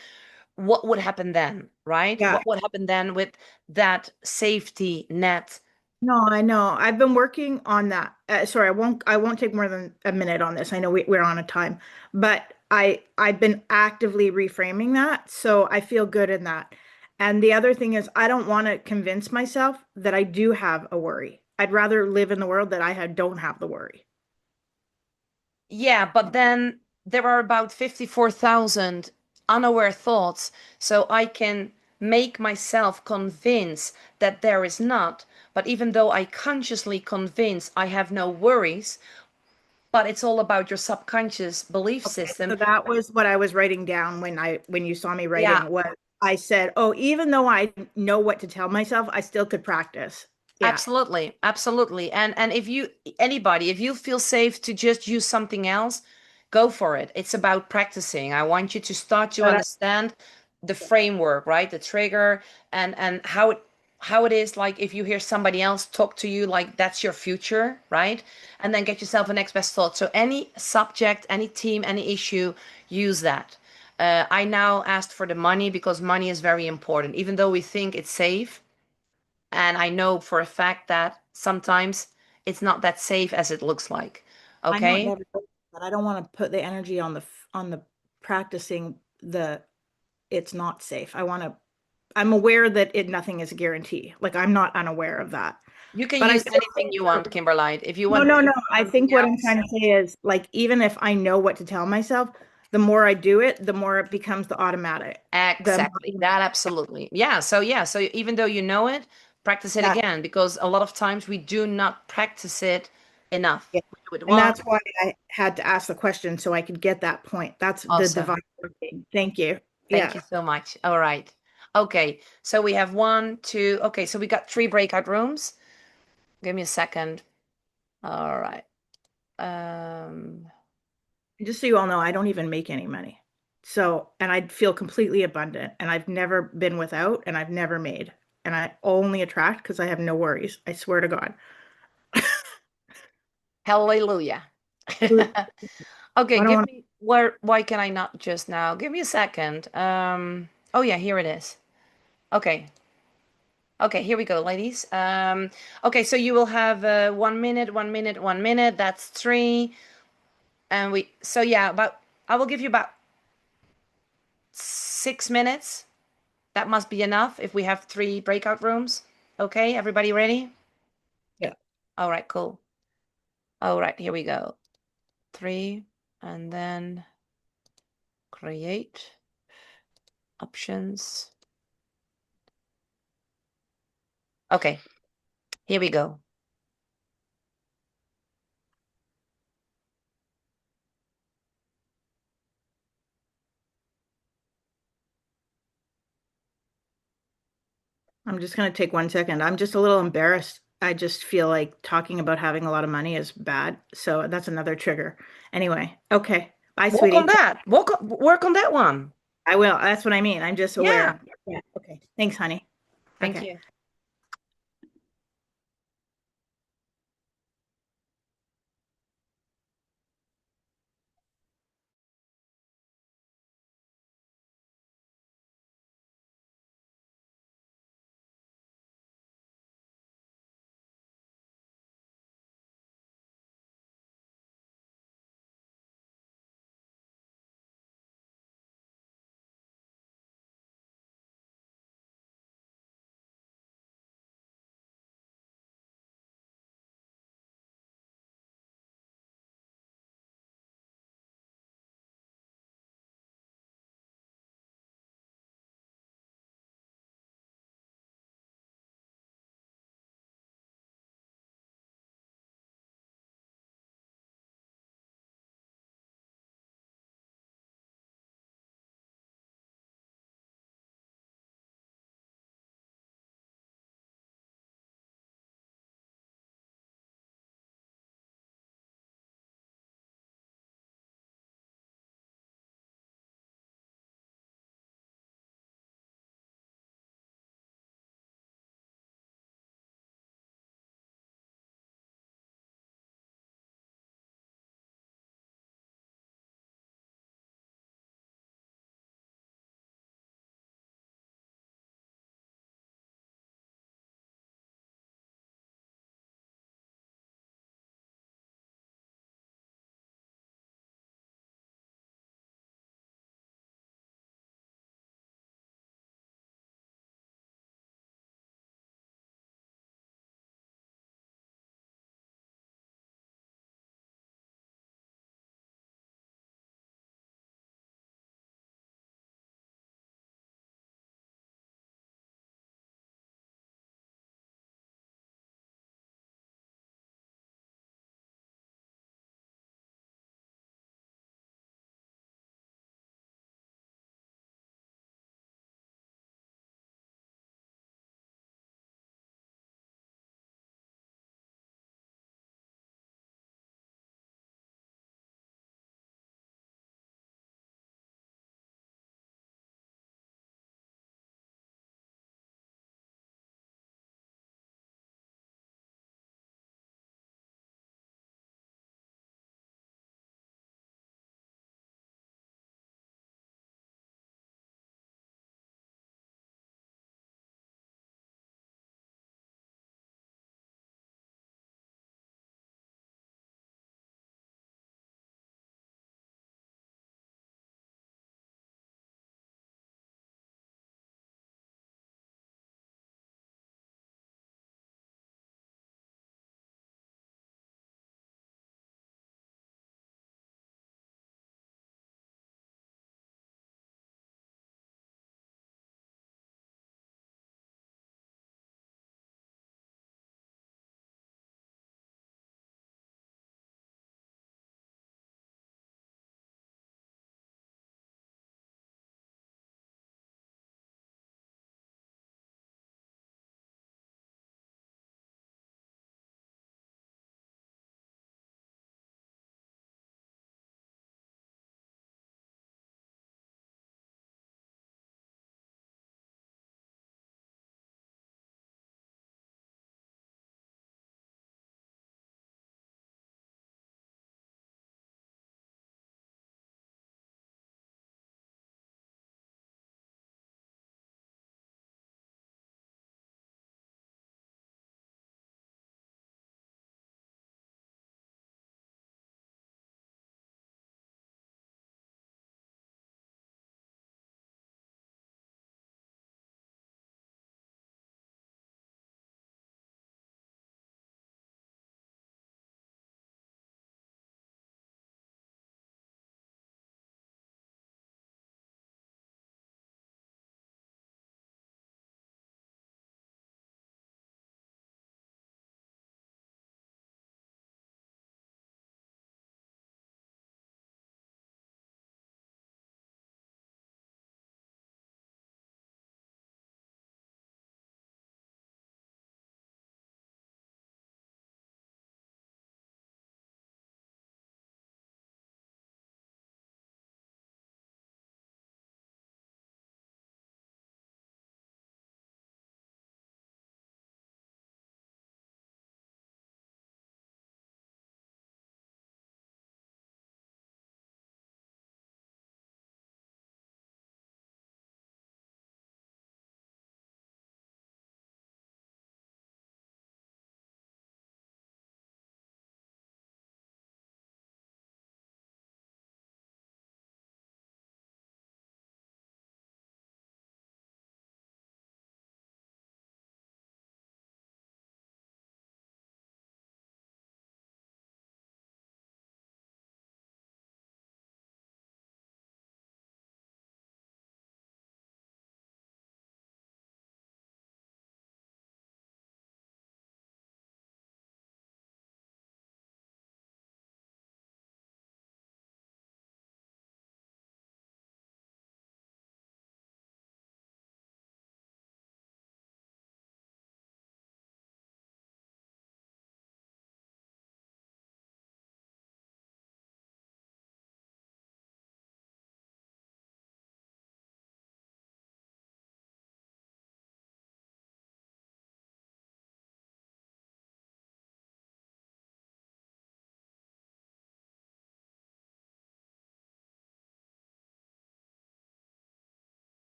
what would happen then, right? Yeah. What would happen then with that safety net? No, I know. I've been working on that. Sorry, I won't take more than a minute on this. I know we're on a time, but I've been actively reframing that, so I feel good in that. And the other thing is I don't want to convince myself that I do have a worry. I'd rather live in the world that don't have the worry. Yeah, but then there are about 54,000 unaware thoughts, so I can make myself convince that there is not. But even though I consciously convince I have no worries, but it's all about your subconscious belief Okay, system. so that was what I was writing down when you saw me Yeah, writing was I said, "Oh, even though I know what to tell myself, I still could practice." Yeah. absolutely, absolutely. And if you anybody, if you feel safe to just use something else, go for it. It's about practicing. I want you to start to But understand the framework, right? The trigger and how it is like if you hear somebody else talk to you like that's your future, right? And then get yourself a next best thought. So any subject, any team, any issue, use that. I now asked for the money because money is very important. Even though we think it's safe, and I know for a fact that sometimes it's not that safe as it looks like. I know it Okay? never goes, but I don't want to put the energy on the practicing the it's not safe. I'm aware that nothing is a guarantee. Like I'm not unaware of that. You can But I use still anything think you want, Kimberlite. If you no, want no, to no. use I something think what I'm else, trying to say is like even if I know what to tell myself, the more I do it, the more it becomes the automatic. The exactly. That absolutely. Yeah. So even though you know it, practice it that again because a lot of times we do not practice it enough. yeah. We do it And once. that's why I had to ask the question so I could get that point. That's the Awesome. divine working. Thank you. Thank Yeah. you so much. All right. Okay. So we have one, two. Okay. So we got three breakout rooms. Give me a second. All right. Um, Just so you all know, I don't even make any money. So, and I feel completely abundant and I've never been without and I've never made. And I only attract because I have no worries. I swear to God. Hallelujah. I Okay, don't give want me why can I not just now? Give me a second. Oh yeah, here it is. Okay. Okay, here we go, ladies. Okay, so you will have 1 minute, 1 minute, 1 minute. That's three. And we so yeah, about I will give you about 6 minutes. That must be enough if we have three breakout rooms. Okay, everybody ready? yeah. All right, cool. All right, here we go. Three, and then create options. Okay, here we go. I'm just going to take 1 second. I'm just a little embarrassed. I just feel like talking about having a lot of money is bad. So that's another trigger. Anyway, okay. Bye, Work on sweetie. that. Work on that one. I will. That's what I mean. I'm just Yeah. aware. Yeah. Okay. Thanks, honey. Thank Okay. you.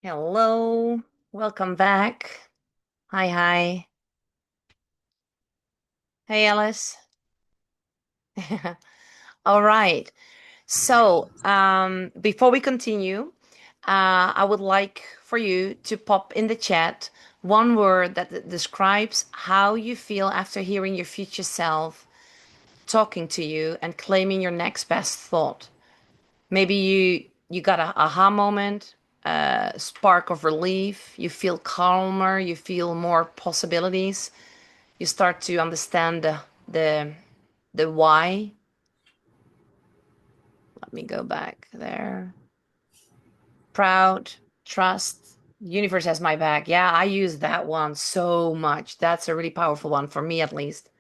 Hello, welcome back. Hi, hi. Hey, Alice. All right. So, before we continue, I would like for you to pop in the chat one word that describes how you feel after hearing your future self talking to you and claiming your next best thought. Maybe you got a aha moment, a spark of relief, you feel calmer, you feel more possibilities. You start to understand the the why. Let me go back there. Proud, trust, universe has my back. Yeah, I use that one so much. That's a really powerful one for me at least.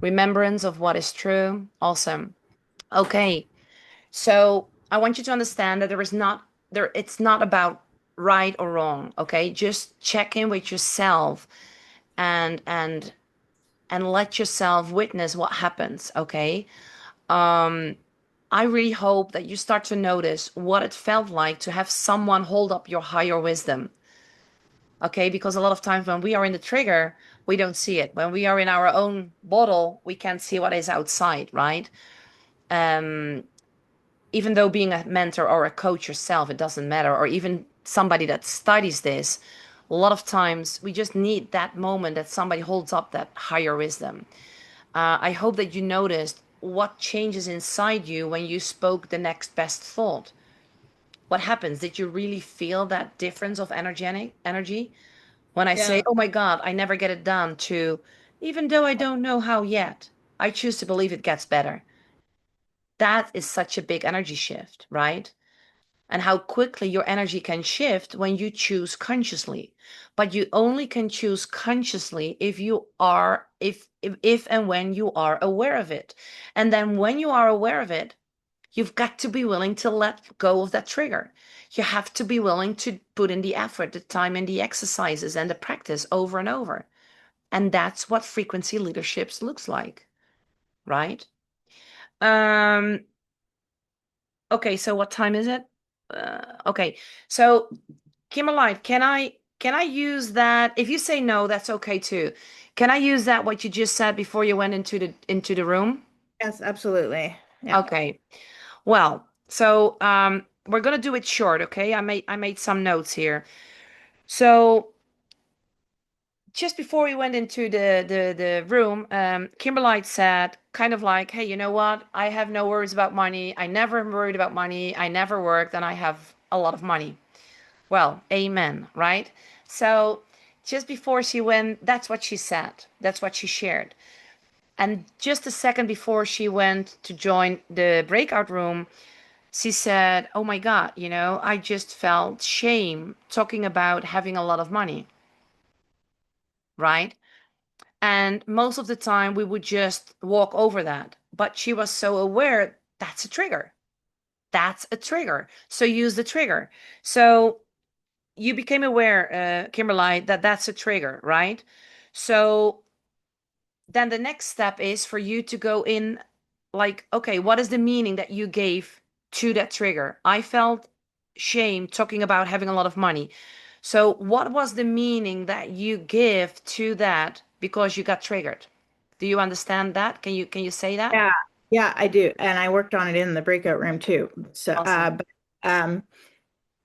Remembrance of what is true. Awesome. Okay. So I want you to understand that it's not about right or wrong, okay? Just check in with yourself and and let yourself witness what happens, okay? I really hope that you start to notice what it felt like to have someone hold up your higher wisdom. Okay, because a lot of times when we are in the trigger, we don't see it. When we are in our own bottle, we can't see what is outside, right? Um, Even though being a mentor or a coach yourself, it doesn't matter, or even somebody that studies this, a lot of times we just need that moment that somebody holds up that higher wisdom. I hope that you noticed what changes inside you when you spoke the next best thought. What happens? Did you really feel that difference of energy? When I say, Yeah. "Oh my God, I never get it done," to even though I don't know how yet, I choose to believe it gets better. That is such a big energy shift, right? And how quickly your energy can shift when you choose consciously. But you only can choose consciously if and when you are aware of it. And then when you are aware of it, you've got to be willing to let go of that trigger. You have to be willing to put in the effort, the time, and the exercises and the practice over and over. And that's what frequency leaderships looks like, right? Um, okay, so what time is it? Okay, so Kimberly, can I use that? If you say no, that's okay too. Can I use that what you just said before you went into the room? Yes, absolutely. Yeah. Okay. Well, so we're gonna do it short, okay? I made some notes here. So just before we went into the room, Kimberly said kind of like, "Hey, you know what? I have no worries about money. I never worried about money. I never worked, and I have a lot of money." Well, amen, right? So just before she went, that's what she said. That's what she shared. And just a second before she went to join the breakout room, she said, "Oh my God, I just felt shame talking about having a lot of money," right? And most of the time we would just walk over that. But she was so aware that's a trigger. That's a trigger. So use the trigger. So you became aware, Kimberly, that that's a trigger, right? So then the next step is for you to go in like, okay, what is the meaning that you gave to that trigger? I felt shame talking about having a lot of money. So what was the meaning that you give to that because you got triggered? Do you understand that? Can you say that? Yeah. Yeah, I do. And I worked on it in the breakout room too. So, Awesome. but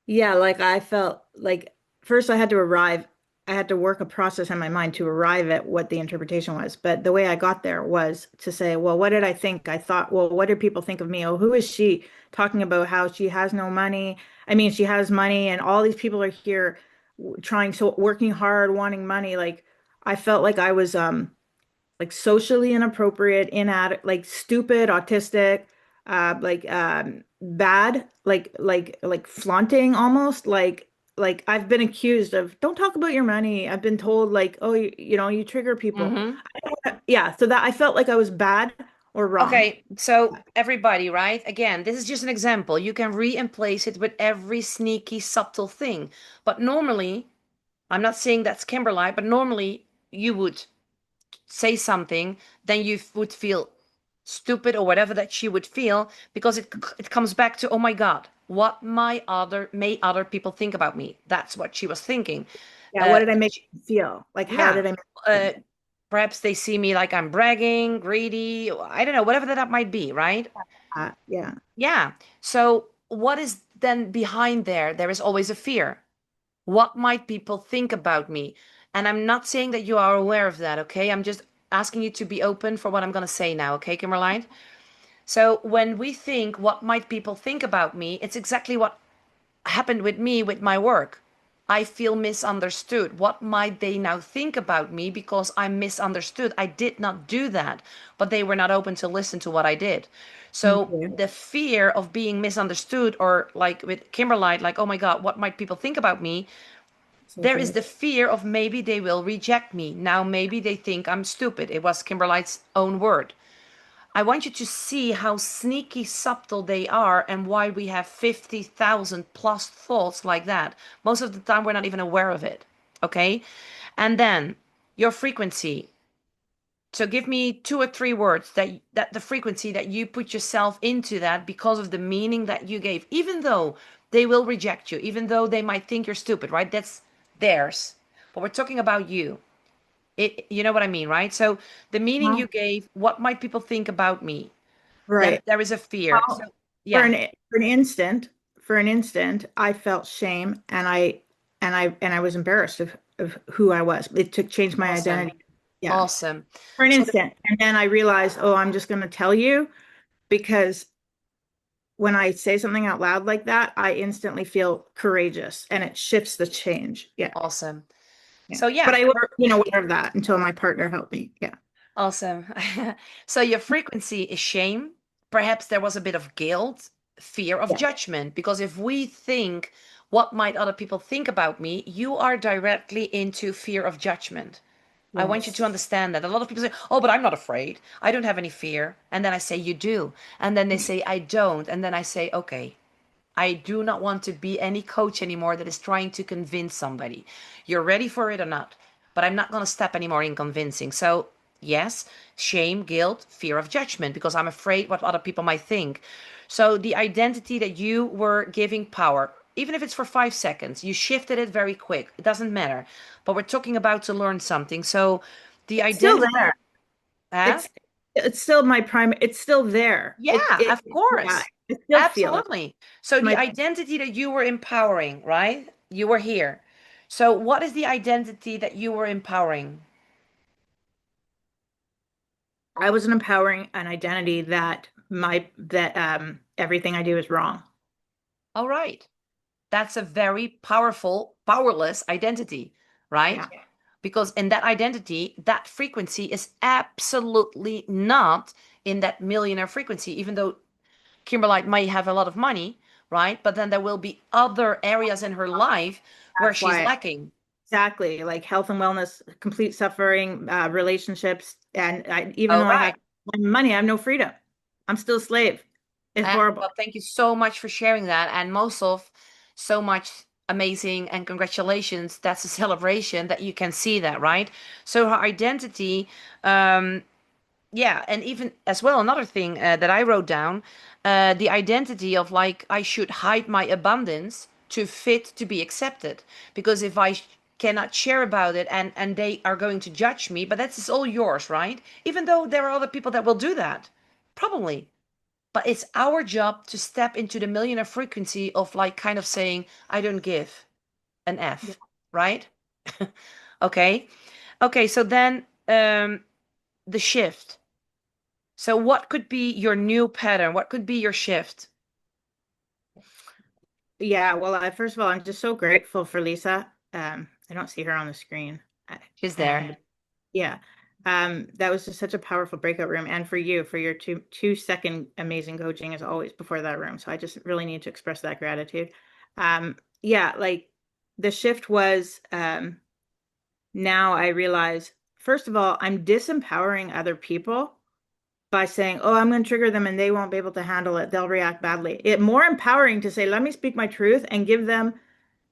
yeah, like I felt like first I had to work a process in my mind to arrive at what the interpretation was. But the way I got there was to say, well, what did I think? I thought, well, what did people think of me? Oh, who is she talking about how she has no money? I mean, she has money and all these people are here trying so working hard, wanting money. Like I felt like I was like socially inappropriate, inadequate, like stupid, autistic, like bad, like flaunting almost, like I've been accused of don't talk about your money. I've been told like, oh, you trigger people. Mm-hmm. Yeah, so that I felt like I was bad or wrong. Okay, so everybody, right? Again, this is just an example. You can re-emplace it with every sneaky, subtle thing. But normally, I'm not saying that's Kimberly, but normally you would say something, then you would feel stupid or whatever that she would feel, because it comes back to, oh my God, what may other people think about me? That's what she was thinking. Yeah, Uh, what did I make them feel? Like, how yeah. did I make them Uh, feel? Perhaps they see me like I'm bragging, greedy, I don't know, whatever that might be, right? Yeah. Yeah. So what is then behind there? There is always a fear. What might people think about me? And I'm not saying that you are aware of that, okay? I'm just asking you to be open for what I'm going to say now, okay, Kimberline? So when we think, what might people think about me? It's exactly what happened with me with my work. I feel misunderstood. What might they now think about me because I'm misunderstood? I did not do that, but they were not open to listen to what I did. So Okay. the fear of being misunderstood, or like with Kimberlite, like, oh my God, what might people think about me? So There is good. the fear of maybe they will reject me. Now, maybe they think I'm stupid. It was Kimberlite's own word. I want you to see how sneaky subtle they are and why we have 50,000 plus thoughts like that. Most of the time, we're not even aware of it. Okay. And then your frequency. So give me two or three words that the frequency that you put yourself into that because of the meaning that you gave, even though they will reject you, even though they might think you're stupid, right? That's theirs. But we're talking about you. You know what I mean, right? So the meaning Huh? you gave, what might people think about me? Then Right. there is a fear. So Well, for yeah, an instant, I felt shame and I was embarrassed of who I was. It took changed my awesome. identity. Yeah. Awesome. For an So instant. And then I realized, oh, I'm just going to tell you because when I say something out loud like that, I instantly feel courageous and it shifts the change. Yeah. awesome. Yeah. So But yeah, I wasn't, aware of that until my partner helped me. Yeah. awesome. So your frequency is shame. Perhaps there was a bit of guilt, fear of Yeah. judgment, because if we think, what might other people think about me? You are directly into fear of judgment. I want you to Yes. understand that. A lot of people say, oh, but I'm not afraid. I don't have any fear. And then I say, you do. And then they say, I don't. And then I say, okay, I do not want to be any coach anymore that is trying to convince somebody. You're ready for it or not. But I'm not going to step anymore in convincing. So, yes, shame, guilt, fear of judgment, because I'm afraid what other people might think. So, the identity that you were giving power, even if it's for 5 seconds, you shifted it very quick. It doesn't matter. But we're talking about to learn something. So, the It's still identity, there. huh? It's still my prime. It's still there. Yeah, of Yeah, course. I still feel it. Absolutely. So the My, identity that you were empowering, right? You were here. So what is the identity that you were empowering? I was empowering an identity that everything I do is wrong. All right. That's a very powerful, powerless identity, right? Yeah. Because in that identity, that frequency is absolutely not in that millionaire frequency, even though Kimberlite might have a lot of money, right? But then there will be other areas in her life where That's she's why lacking. exactly like health and wellness, complete suffering, relationships, and even All though I right. have money, I have no freedom. I'm still a slave. It's horrible. Well, thank you so much for sharing that. And most of so much amazing and congratulations. That's a celebration that you can see that, right? So her identity, um, yeah, and even as well, another thing that I wrote down, the identity of like I should hide my abundance to fit to be accepted. Because if I cannot share about it and they are going to judge me, but that's all yours, right? Even though there are other people that will do that, probably. But it's our job to step into the millionaire frequency of like kind of saying, I don't give an Yeah. F, right? Okay. Okay, so then the shift. So what could be your new pattern? What could be your shift? Yeah, well, first of all, I'm just so grateful for Lisa. I don't see her on the screen. She's there. And yeah, that was just such a powerful breakout room. And for you, for your 2 second amazing coaching as always before that room. So I just really need to express that gratitude. Yeah, like the shift was now I realize, first of all, I'm disempowering other people by saying, oh, I'm going to trigger them and they won't be able to handle it. They'll react badly. It more empowering to say, let me speak my truth and give them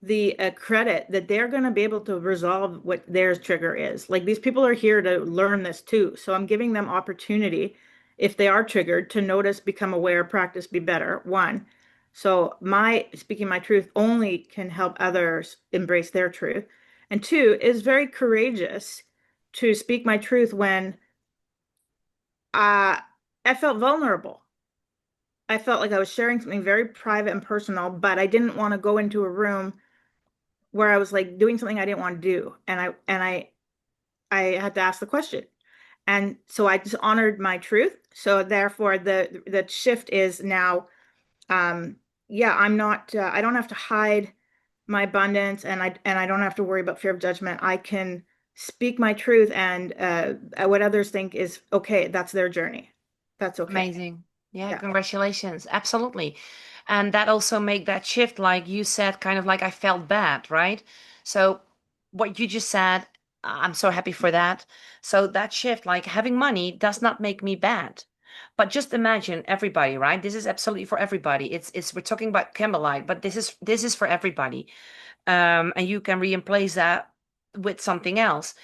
the credit that they're going to be able to resolve what their trigger is. Like these people are here to learn this too. So I'm giving them opportunity. if they are triggered, to notice, become aware, practice, be better. One. So my speaking my truth only can help others embrace their truth. And two, is very courageous to speak my truth when I felt vulnerable. I felt like I was sharing something very private and personal, but I didn't want to go into a room where I was like doing something I didn't want to do. And I had to ask the question. And so I just honored my truth. So therefore the shift is now, um yeah, I'm not I don't have to hide my abundance, and I don't have to worry about fear of judgment. I can speak my truth, and what others think is okay. That's their journey. That's okay. Amazing. Yeah, Yeah. congratulations. Absolutely. And that also make that shift, like you said, kind of like I felt bad, right? So what you just said, I'm so happy for that. So that shift, like having money does not make me bad. But just imagine everybody, right? This is absolutely for everybody. It's we're talking about Kimberlite, but this is for everybody. And you can replace that with something else.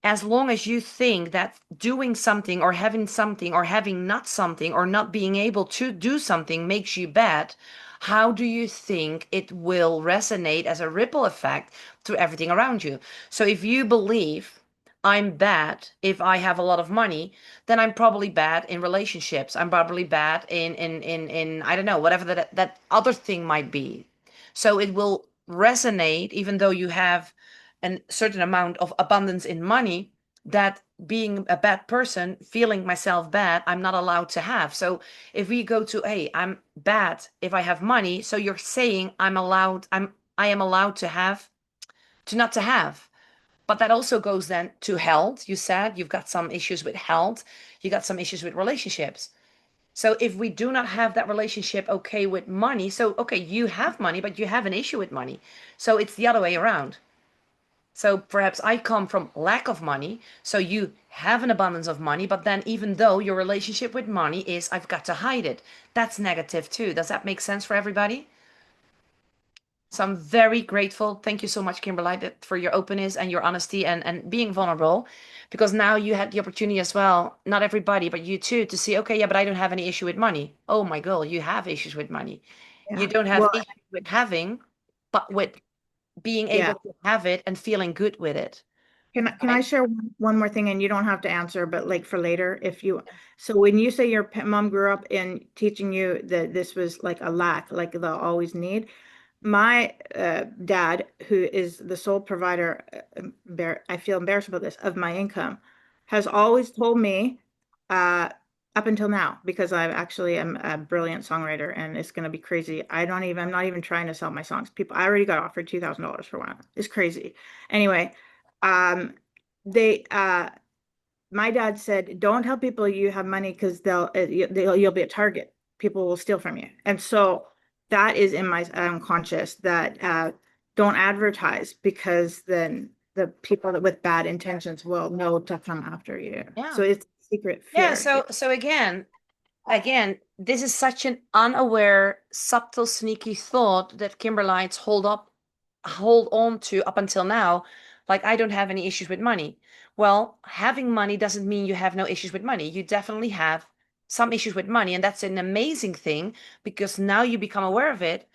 As long as you think that doing something or having not something or not being able to do something makes you bad, how do you think it will resonate as a ripple effect to everything around you? So if you believe I'm bad if I have a lot of money, then I'm probably bad in relationships. I'm probably bad in I don't know, whatever that other thing might be. So it will resonate, even though you have a certain amount of abundance in money, that being a bad person, feeling myself bad, I'm not allowed to have. So if we go to, hey, I'm bad if I have money, so you're saying I am allowed to have, to not to have. But that also goes then to health. You said you've got some issues with health, you got some issues with relationships. So if we do not have that relationship okay with money, so okay, you have money, but you have an issue with money. So it's the other way around. So perhaps I come from lack of money, so you have an abundance of money, but then even though your relationship with money is I've got to hide it, that's negative too. Does that make sense for everybody? So I'm very grateful. Thank you so much, Kimberly, for your openness and your honesty and being vulnerable, because now you had the opportunity as well, not everybody, but you too, to see, okay, yeah, but I don't have any issue with money. Oh my girl, you have issues with money. You Yeah. don't have Well, issues with having, but with being able yeah. to have it and feeling good with it, Can I right? share one more thing, and you don't have to answer, but like for later, if you, so when you say your mom grew up in teaching you that this was like a lack, like they'll always need, my dad, who is the sole provider, I feel embarrassed about this, of my income, has always told me, uh, up until now, because I actually am a brilliant songwriter, and it's going to be crazy. I'm not even trying to sell my songs. I already got offered $2,000 for one. It's crazy. Anyway, um, they, my dad said, don't tell people you have money because you'll be a target. People will steal from you. And so that is in my unconscious, that don't advertise, because then the people that with bad intentions will know to come after you. Yeah. So it's secret Yeah. fear. So again, this is such an unaware, subtle, sneaky thought that Kimberlites hold on to up until now. Like, I don't have any issues with money. Well, having money doesn't mean you have no issues with money. You definitely have some issues with money, and that's an amazing thing because now you become aware of it.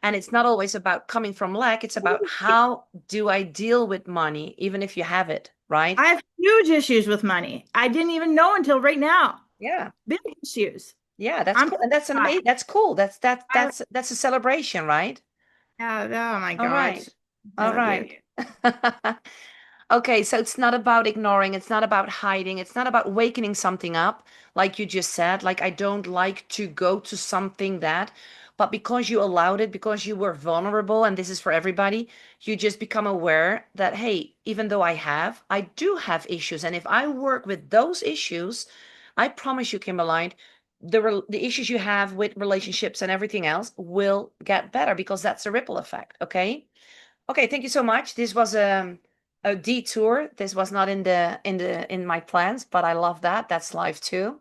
And it's not always about coming from lack, it's about how do I deal with money, even if you have it, right? I have huge issues with money. I didn't even know until right now. Yeah. Big issues. Yeah, that's I'm cool. And that's an I, amazing, that's cool. That's that I that's a celebration, right? yeah, oh my All God. right. All Tell you. right. Okay, so it's not about ignoring, it's not about hiding, it's not about wakening something up, like you just said. Like, I don't like to go to something that, but because you allowed it, because you were vulnerable, and this is for everybody, you just become aware that, hey, even though I do have issues. And if I work with those issues, I promise you, Kimberline, the issues you have with relationships and everything else will get better because that's a ripple effect. Okay. Okay, thank you so much. This was a detour. This was not in my plans, but I love that. That's live too.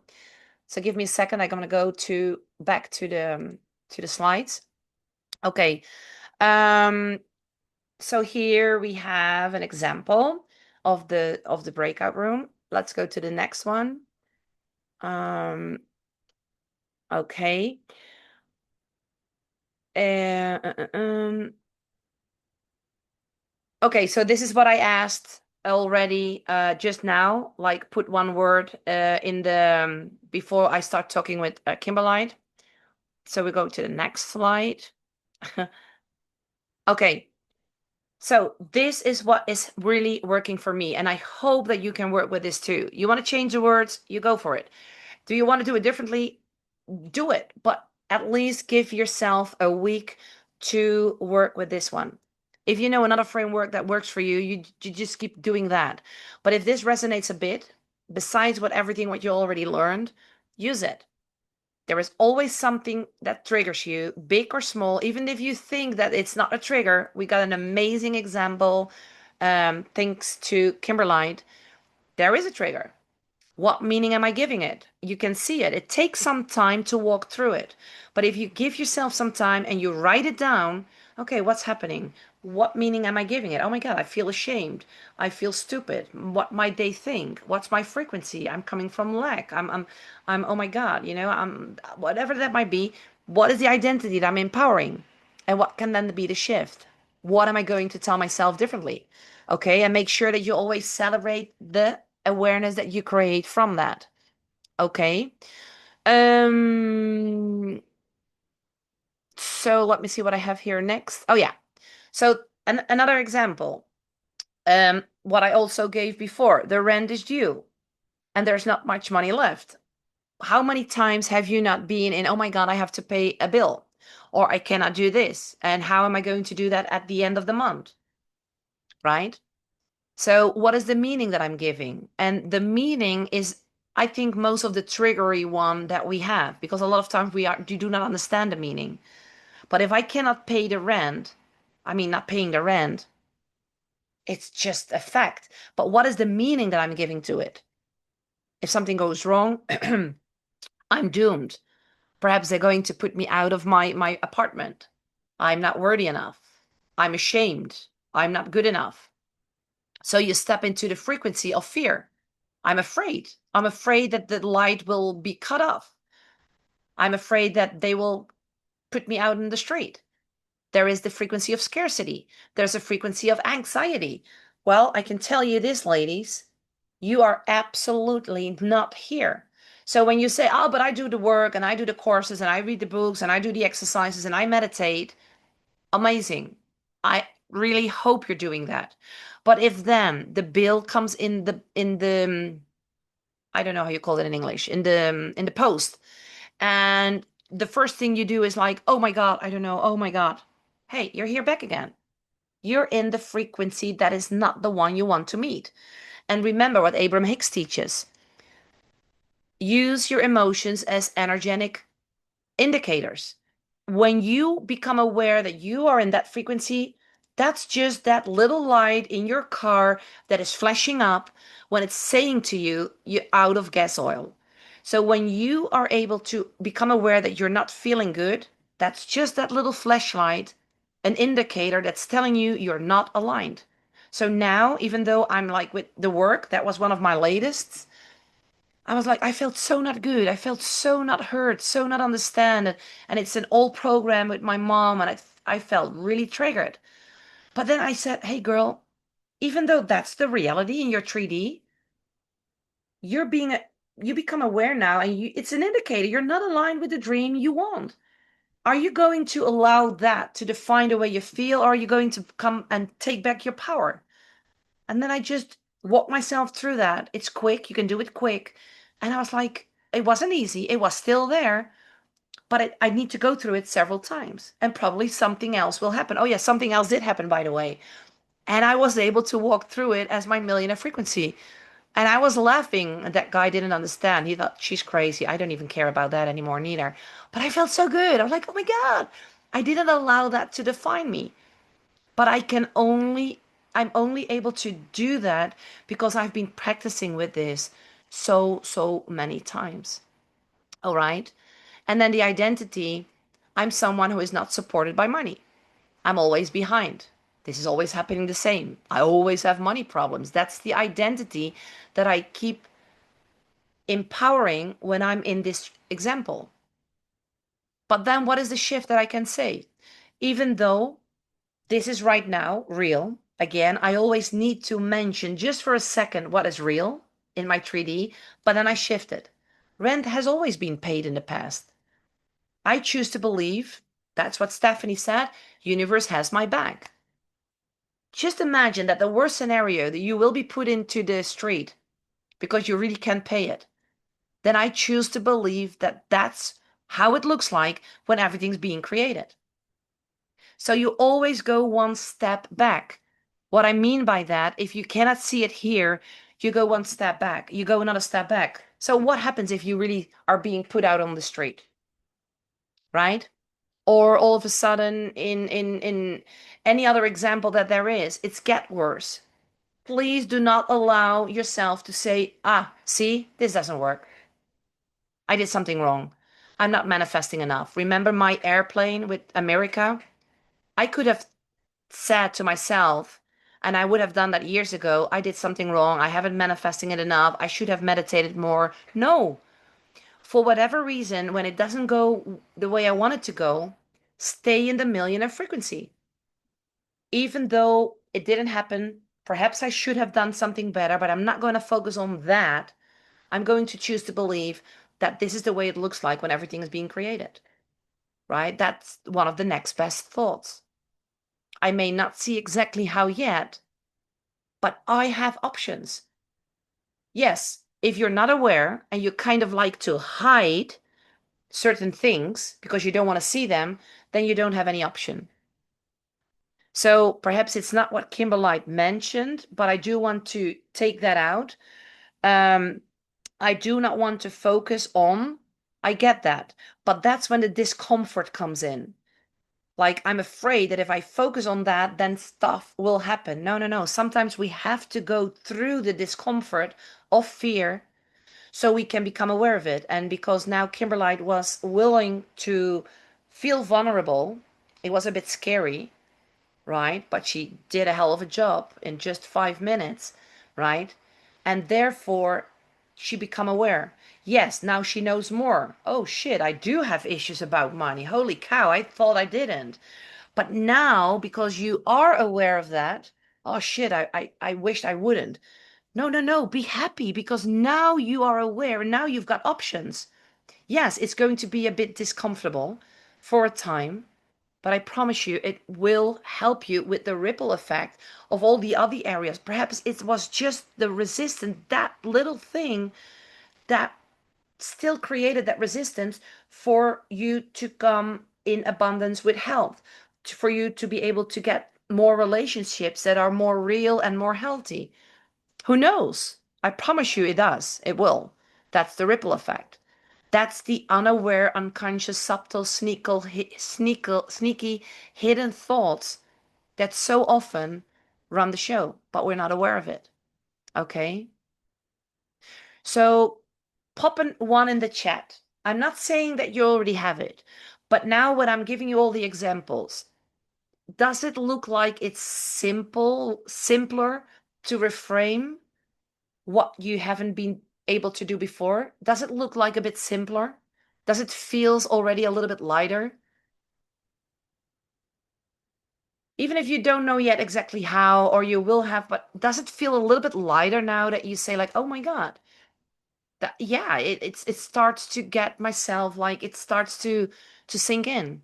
So give me a second. I'm gonna go to back to the slides. Okay. Um, so here we have an example of the breakout room. Let's go to the next one. Um, Okay. Uh, uh, uh, um, okay, so this is what I asked already just now. Like, put one word in the before I start talking with Kimberlite. So we go to the next slide. Okay, so this is what is really working for me, and I hope that you can work with this too. You want to change the words, you go for it. Do you want to do it differently? Do it, but at least give yourself a week to work with this one. If you know another framework that works for you, you just keep doing that. But if this resonates a bit, besides what you already learned, use it. There is always something that triggers you, big or small. Even if you think that it's not a trigger, we got an amazing example, thanks to Kimberlite. There is a trigger. What meaning am I giving it? You can see it. It takes some time to walk through it. But if you give yourself some time and you write it down, okay, what's happening? What meaning am I giving it? Oh my God, I feel ashamed. I feel stupid. What might they think? What's my frequency? I'm coming from lack. Oh my God, I'm whatever that might be. What is the identity that I'm empowering? And what can then be the shift? What am I going to tell myself differently? Okay, and make sure that you always celebrate the awareness that you create from that. Okay. Um, so let me see what I have here next. Oh yeah. So another example. What I also gave before, the rent is due and there's not much money left. How many times have you not been in, oh my God, I have to pay a bill, or I cannot do this, and how am I going to do that at the end of the month? Right? So, what is the meaning that I'm giving? And the meaning is, I think, most of the triggery one that we have, because a lot of times we do not understand the meaning. But if I cannot pay the rent, I mean, not paying the rent, it's just a fact. But what is the meaning that I'm giving to it? If something goes wrong, I'm doomed. Perhaps they're going to put me out of my apartment. I'm not worthy enough. I'm ashamed. I'm not good enough. So you step into the frequency of fear. I'm afraid. I'm afraid that the light will be cut off. I'm afraid that they will put me out in the street. There is the frequency of scarcity. There's a frequency of anxiety. Well, I can tell you this, ladies, you are absolutely not here. So when you say, oh, but I do the work and I do the courses and I read the books and I do the exercises and I meditate, amazing. I really hope you're doing that. But if then the bill comes in the I don't know how you call it in English, in the post, and the first thing you do is like, oh my God, I don't know, oh my God. Hey, you're here back again. You're in the frequency that is not the one you want to meet. And remember what Abraham Hicks teaches. Use your emotions as energetic indicators. When you become aware that you are in that frequency, that's just that little light in your car that is flashing up when it's saying to you, you're out of gas oil. So when you are able to become aware that you're not feeling good, that's just that little flashlight, an indicator that's telling you you're not aligned. So now, even though I'm like with the work, that was one of my latest. I was like, I felt so not good. I felt so not heard, so not understand. And it's an old program with my mom, and I felt really triggered. But then I said, hey, girl, even though that's the reality in your 3D, you're being, you become aware now, and it's an indicator you're not aligned with the dream you want. Are you going to allow that to define the way you feel, or are you going to come and take back your power? And then I just walked myself through that. It's quick, you can do it quick. And I was like, it wasn't easy, it was still there, but I need to go through it several times. And probably something else will happen. Oh, yeah, something else did happen, by the way. And I was able to walk through it as my millionaire frequency. And I was laughing. And that guy didn't understand. He thought, she's crazy. I don't even care about that anymore, neither. But I felt so good. I was like, oh my God, I didn't allow that to define me. But I'm only able to do that because I've been practicing with this so many times. All right. And then the identity, I'm someone who is not supported by money. I'm always behind. This is always happening the same. I always have money problems. That's the identity that I keep empowering when I'm in this example. But then what is the shift that I can say? Even though this is right now real, again, I always need to mention just for a second what is real in my 3D, but then I shift it. Rent has always been paid in the past. I choose to believe, that's what Stephanie said, universe has my back. Just imagine that the worst scenario that you will be put into the street because you really can't pay it. Then I choose to believe that that's how it looks like when everything's being created. So you always go one step back. What I mean by that, if you cannot see it here, you go one step back, you go another step back. So what happens if you really are being put out on the street, right? Or all of a sudden in any other example that there is, it's get worse. Please do not allow yourself to say, ah, see, this doesn't work. I did something wrong. I'm not manifesting enough. Remember my airplane with America? I could have said to myself, and I would have done that years ago, I did something wrong. I haven't manifesting it enough. I should have meditated more. No, for whatever reason, when it doesn't go the way I want it to go, stay in the millionaire frequency. Even though it didn't happen, perhaps I should have done something better, but I'm not going to focus on that. I'm going to choose to believe that this is the way it looks like when everything is being created, right? That's one of the next best thoughts. I may not see exactly how yet, but I have options. Yes, if you're not aware and you kind of like to hide certain things because you don't want to see them, then you don't have any option. So perhaps it's not what Kimberlite mentioned, but I do want to take that out. Um, I do not want to focus on, I get that, but that's when the discomfort comes in. Like, I'm afraid that if I focus on that, then stuff will happen. No, no, no. Sometimes we have to go through the discomfort of fear so we can become aware of it. And because now Kimberlite was willing to feel vulnerable, it was a bit scary, right? But she did a hell of a job in just 5 minutes, right? And therefore, she become aware. Yes, now she knows more. Oh shit, I do have issues about money. Holy cow, I thought I didn't. But now, because you are aware of that, oh shit, I wished I wouldn't. No, no, no, be happy because now you are aware. Now you've got options. Yes, it's going to be a bit discomfortable for a time, but I promise you, it will help you with the ripple effect of all the other areas. Perhaps it was just the resistance, that little thing that still created that resistance for you to come in abundance with health, for you to be able to get more relationships that are more real and more healthy. Who knows? I promise you it does. It will. That's the ripple effect. That's the unaware, unconscious, subtle, sneaky, hidden thoughts that so often run the show, but we're not aware of it. Okay? So pop one in the chat. I'm not saying that you already have it, but now when I'm giving you all the examples, does it look like it's simpler to reframe what you haven't been able to do before? Does it look like a bit simpler? Does it feels already a little bit lighter? Even if you don't know yet exactly how, or you will have, but does it feel a little bit lighter now that you say like, oh my God, that yeah, it starts to get myself like it starts to sink in.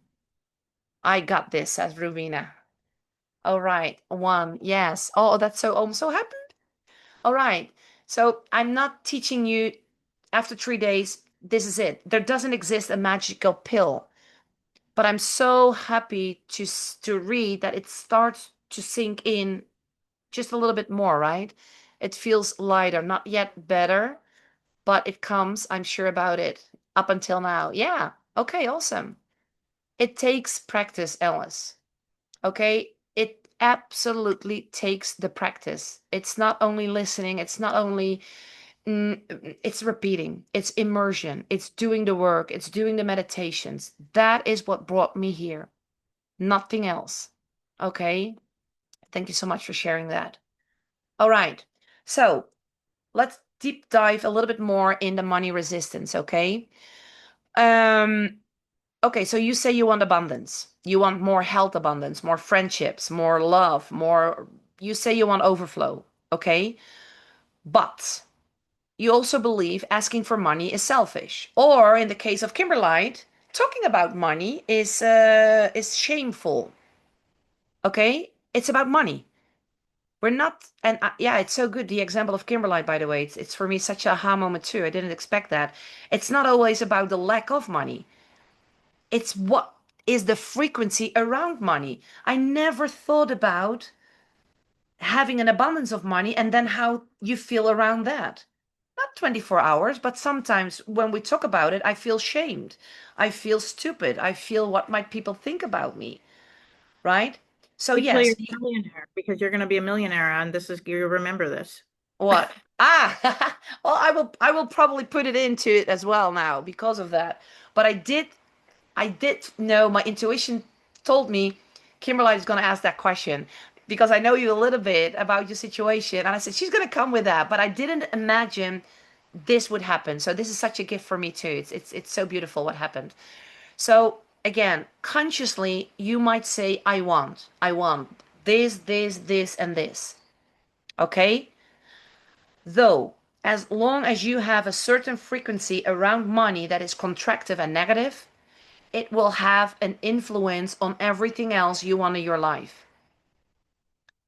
I got this, says Rubina. All right, one, yes. Oh, that's so I'm so happy. All right. So I'm not teaching you after 3 days, this is it. There doesn't exist a magical pill, but I'm so happy to read that it starts to sink in just a little bit more, right? It feels lighter, not yet better, but it comes, I'm sure about it up until now. Yeah. Okay, awesome. It takes practice, Alice. Okay? It absolutely takes the practice. It's not only listening, it's not only it's repeating, it's immersion, it's doing the work, it's doing the meditations. That is what brought me here. Nothing else. Okay? Thank you so much for sharing that. All right. So let's deep dive a little bit more in the money resistance, okay? Um, Okay, so you say you want abundance. You want more health abundance, more friendships, more love, more. You say you want overflow. Okay. But you also believe asking for money is selfish. Or in the case of Kimberlite, talking about money is shameful. Okay? It's about money. We're not, and yeah, it's so good. The example of Kimberlite, by the way, it's for me such a aha moment too. I didn't expect that. It's not always about the lack of money. It's what is the frequency around money. I never thought about having an abundance of money and then how you feel around that. Not 24 hours, but sometimes when we talk about it, I feel shamed. I feel stupid. I feel what might people think about me, right? So Wait till you're yes, a millionaire because you're going to be a millionaire and this is you remember this. what? Ah, well, I will probably put it into it as well now because of that. But I did know my intuition told me Kimberly is going to ask that question because I know you a little bit about your situation. And I said, she's going to come with that. But I didn't imagine this would happen. So this is such a gift for me too. It's so beautiful what happened. So again, consciously, you might say, I want this, and this. Okay? Though, as long as you have a certain frequency around money that is contractive and negative, it will have an influence on everything else you want in your life.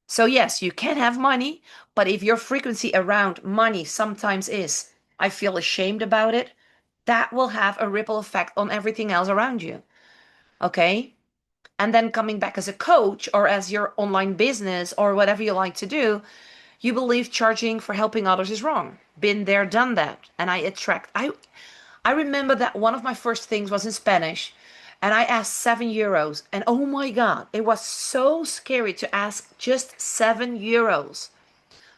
So, yes, you can have money, but if your frequency around money sometimes is, I feel ashamed about it, that will have a ripple effect on everything else around you. Okay. And then coming back as a coach or as your online business or whatever you like to do, you believe charging for helping others is wrong. Been there, done that. And I remember that one of my first things was in Spanish, and I asked €7. And oh my God, it was so scary to ask just €7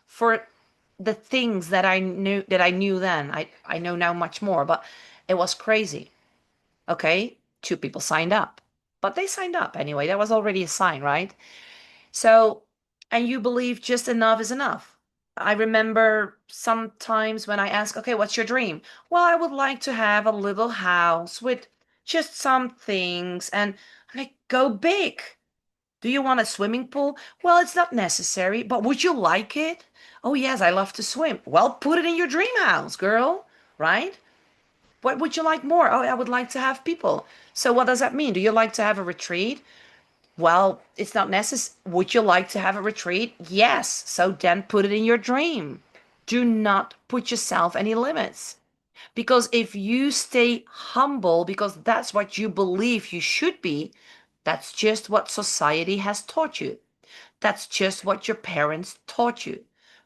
for the things that I knew then. I know now much more, but it was crazy. Okay, two people signed up, but they signed up anyway. That was already a sign, right? So, and you believe just enough is enough. I remember sometimes when I ask, okay, what's your dream? Well, I would like to have a little house with just some things, and I'm like, go big. Do you want a swimming pool? Well, it's not necessary, but would you like it? Oh, yes, I love to swim. Well, put it in your dream house, girl, right? What would you like more? Oh, I would like to have people. So, what does that mean? Do you like to have a retreat? Well, it's not necessary. Would you like to have a retreat? Yes. So then put it in your dream. Do not put yourself any limits. Because if you stay humble, because that's what you believe you should be, that's just what society has taught you. That's just what your parents taught you.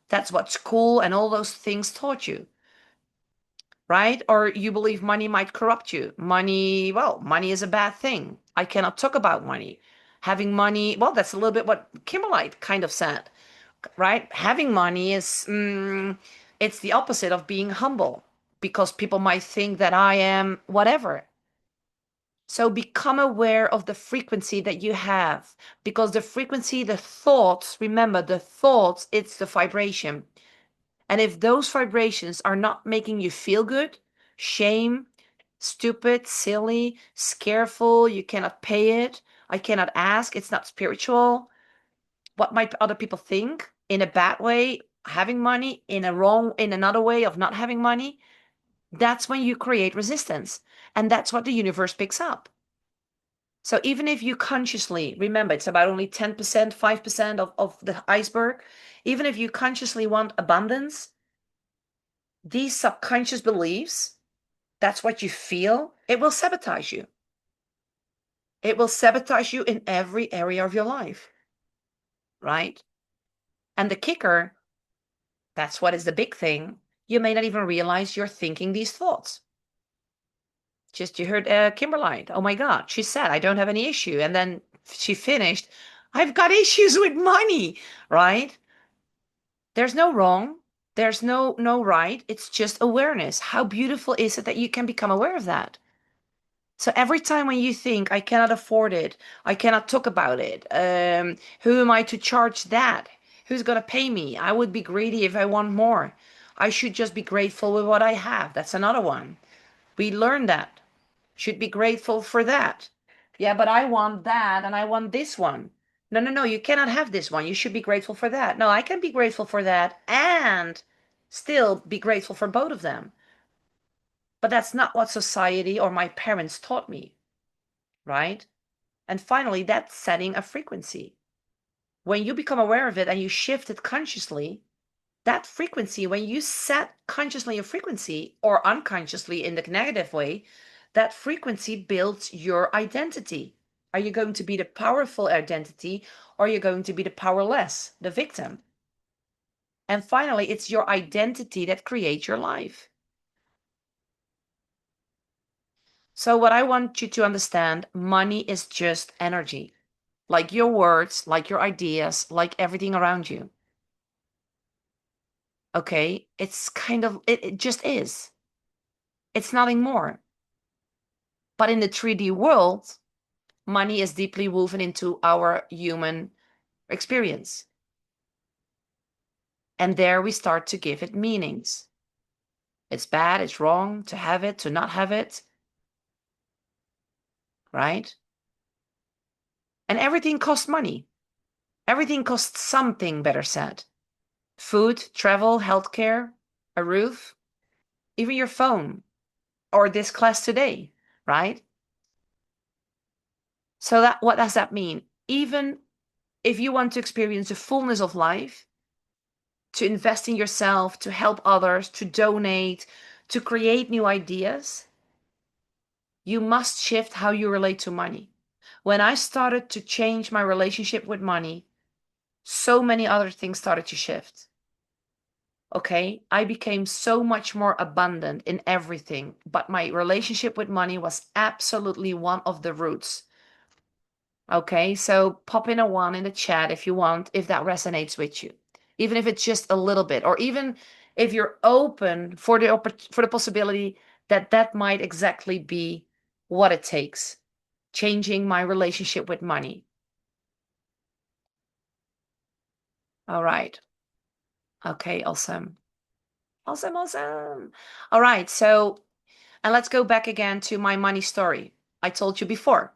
That's what school and all those things taught you, right? Or you believe money might corrupt you. Money, well, money is a bad thing. I cannot talk about money. Having money, well, that's a little bit what Kimberlite kind of said, right? Having money is, it's the opposite of being humble because people might think that I am whatever. So become aware of the frequency that you have because the frequency, the thoughts, remember the thoughts, it's the vibration. And if those vibrations are not making you feel good, shame, stupid, silly, scareful, you cannot pay it, I cannot ask, it's not spiritual, what might other people think in a bad way, having money, in another way of not having money, that's when you create resistance. And that's what the universe picks up. So even if you consciously, remember, it's about only 10%, 5% of the iceberg, even if you consciously want abundance, these subconscious beliefs, that's what you feel, it will sabotage you. It will sabotage you in every area of your life, right? And the kicker, that's what is the big thing. You may not even realize you're thinking these thoughts. Just you heard Kimberly. Oh my God. She said, I don't have any issue. And then she finished, I've got issues with money, right? There's no wrong. There's no right. It's just awareness. How beautiful is it that you can become aware of that? So every time when you think, I cannot afford it, I cannot talk about it, who am I to charge that? Who's going to pay me? I would be greedy if I want more. I should just be grateful with what I have. That's another one. We learn that. Should be grateful for that. Yeah, but I want that and I want this one. No, no, no, you cannot have this one. You should be grateful for that. No, I can be grateful for that and still be grateful for both of them. But that's not what society or my parents taught me, right? And finally, that's setting a frequency. When you become aware of it and you shift it consciously, that frequency, when you set consciously a frequency or unconsciously in the negative way, that frequency builds your identity. Are you going to be the powerful identity, or are you going to be the powerless, the victim? And finally, it's your identity that creates your life. So what I want you to understand, money is just energy, like your words, like your ideas, like everything around you. Okay, it's kind of, it just is. It's nothing more. But in the 3D world, money is deeply woven into our human experience. And there we start to give it meanings. It's bad, it's wrong to have it, to not have it, right? And everything costs money. Everything costs something, better said. Food, travel, healthcare, a roof, even your phone, or this class today, right? So that what does that mean? Even if you want to experience the fullness of life, to invest in yourself, to help others, to donate, to create new ideas, you must shift how you relate to money. When I started to change my relationship with money, so many other things started to shift. Okay, I became so much more abundant in everything, but my relationship with money was absolutely one of the roots. Okay, so pop in a one in the chat if you want, if that resonates with you, even if it's just a little bit, or even if you're open for the possibility that that might exactly be what it takes, changing my relationship with money. All right. Okay, awesome. Awesome, awesome. All right, so, and let's go back again to my money story. I told you before.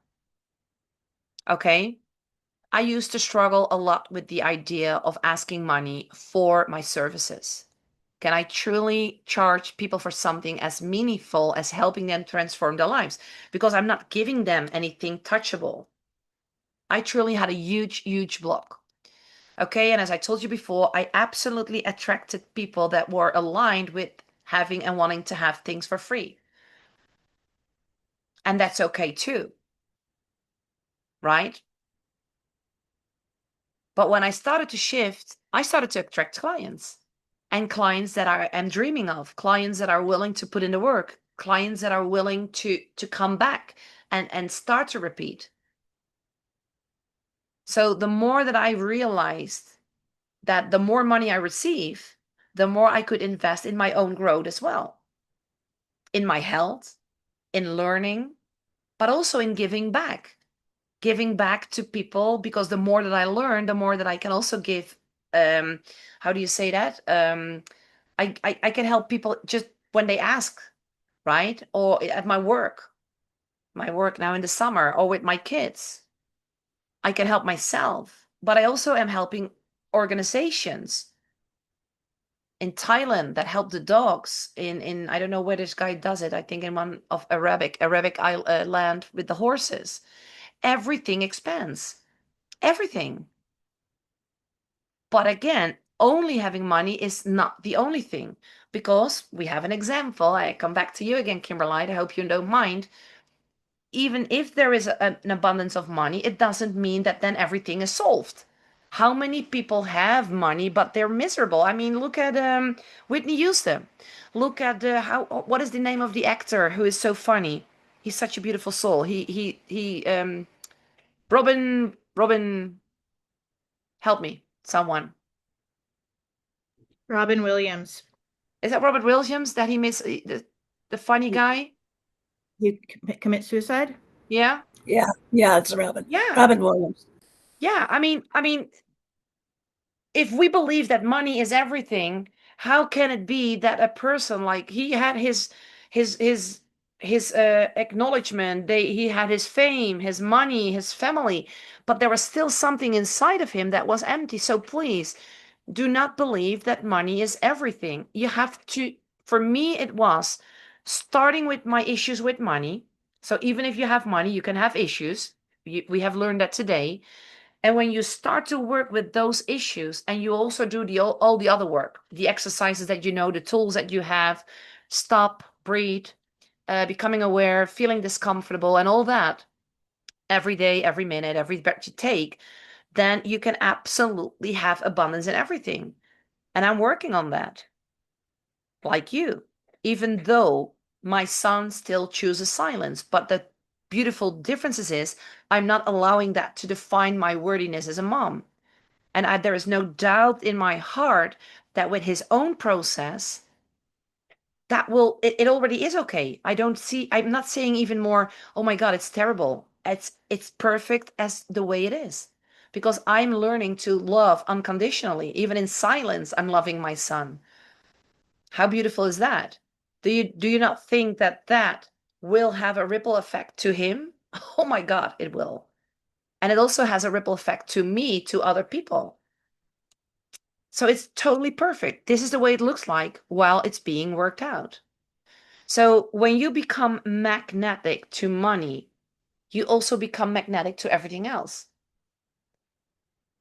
Okay. I used to struggle a lot with the idea of asking money for my services. Can I truly charge people for something as meaningful as helping them transform their lives? Because I'm not giving them anything touchable. I truly had a huge, huge block. Okay, and as I told you before, I absolutely attracted people that were aligned with having and wanting to have things for free. And that's okay too, right? But when I started to shift, I started to attract clients, and clients that I am dreaming of, clients that are willing to put in the work, clients that are willing to come back and start to repeat. So the more that I realized that the more money I receive, the more I could invest in my own growth as well, in my health, in learning, but also in giving back to people, because the more that I learn, the more that I can also give. How do you say that? I can help people just when they ask, right? Or at my work now in the summer, or with my kids. I can help myself, but I also am helping organizations in Thailand that help the dogs in I don't know where this guy does it. I think in one of Arabic land with the horses. Everything expands. Everything. But again, only having money is not the only thing, because we have an example. I come back to you again, Kimberly. I hope you don't mind. Even if there is an abundance of money, it doesn't mean that then everything is solved. How many people have money but they're miserable? I mean, look at Whitney Houston. Look at how what is the name of the actor who is so funny? He's such a beautiful soul. He Robin, help me, someone. Robin Williams. Is that Robert Williams that he miss the funny You, guy? you commit suicide? Yeah, Yeah, yeah, it's Robin. yeah, Robin Williams. yeah. I mean, if we believe that money is everything, how can it be that a person like he had his his acknowledgement. He had his fame, his money, his family, but there was still something inside of him that was empty. So please do not believe that money is everything. You have to, for me, it was starting with my issues with money. So even if you have money, you can have issues. We have learned that today. And when you start to work with those issues and you also do all the other work, the exercises that you know, the tools that you have, stop, breathe, becoming aware, feeling discomfortable, and all that every day, every minute, every breath you take, then you can absolutely have abundance in everything. And I'm working on that, like you, even though my son still chooses silence. But the beautiful differences is I'm not allowing that to define my worthiness as a mom. And there is no doubt in my heart that with his own process, that will it already is okay. I'm not saying even more, oh my God, it's terrible. It's perfect as the way it is. Because I'm learning to love unconditionally. Even in silence, I'm loving my son. How beautiful is that? Do you not think that that will have a ripple effect to him? Oh my God, it will. And it also has a ripple effect to me, to other people. So it's totally perfect. This is the way it looks like while it's being worked out. So when you become magnetic to money, you also become magnetic to everything else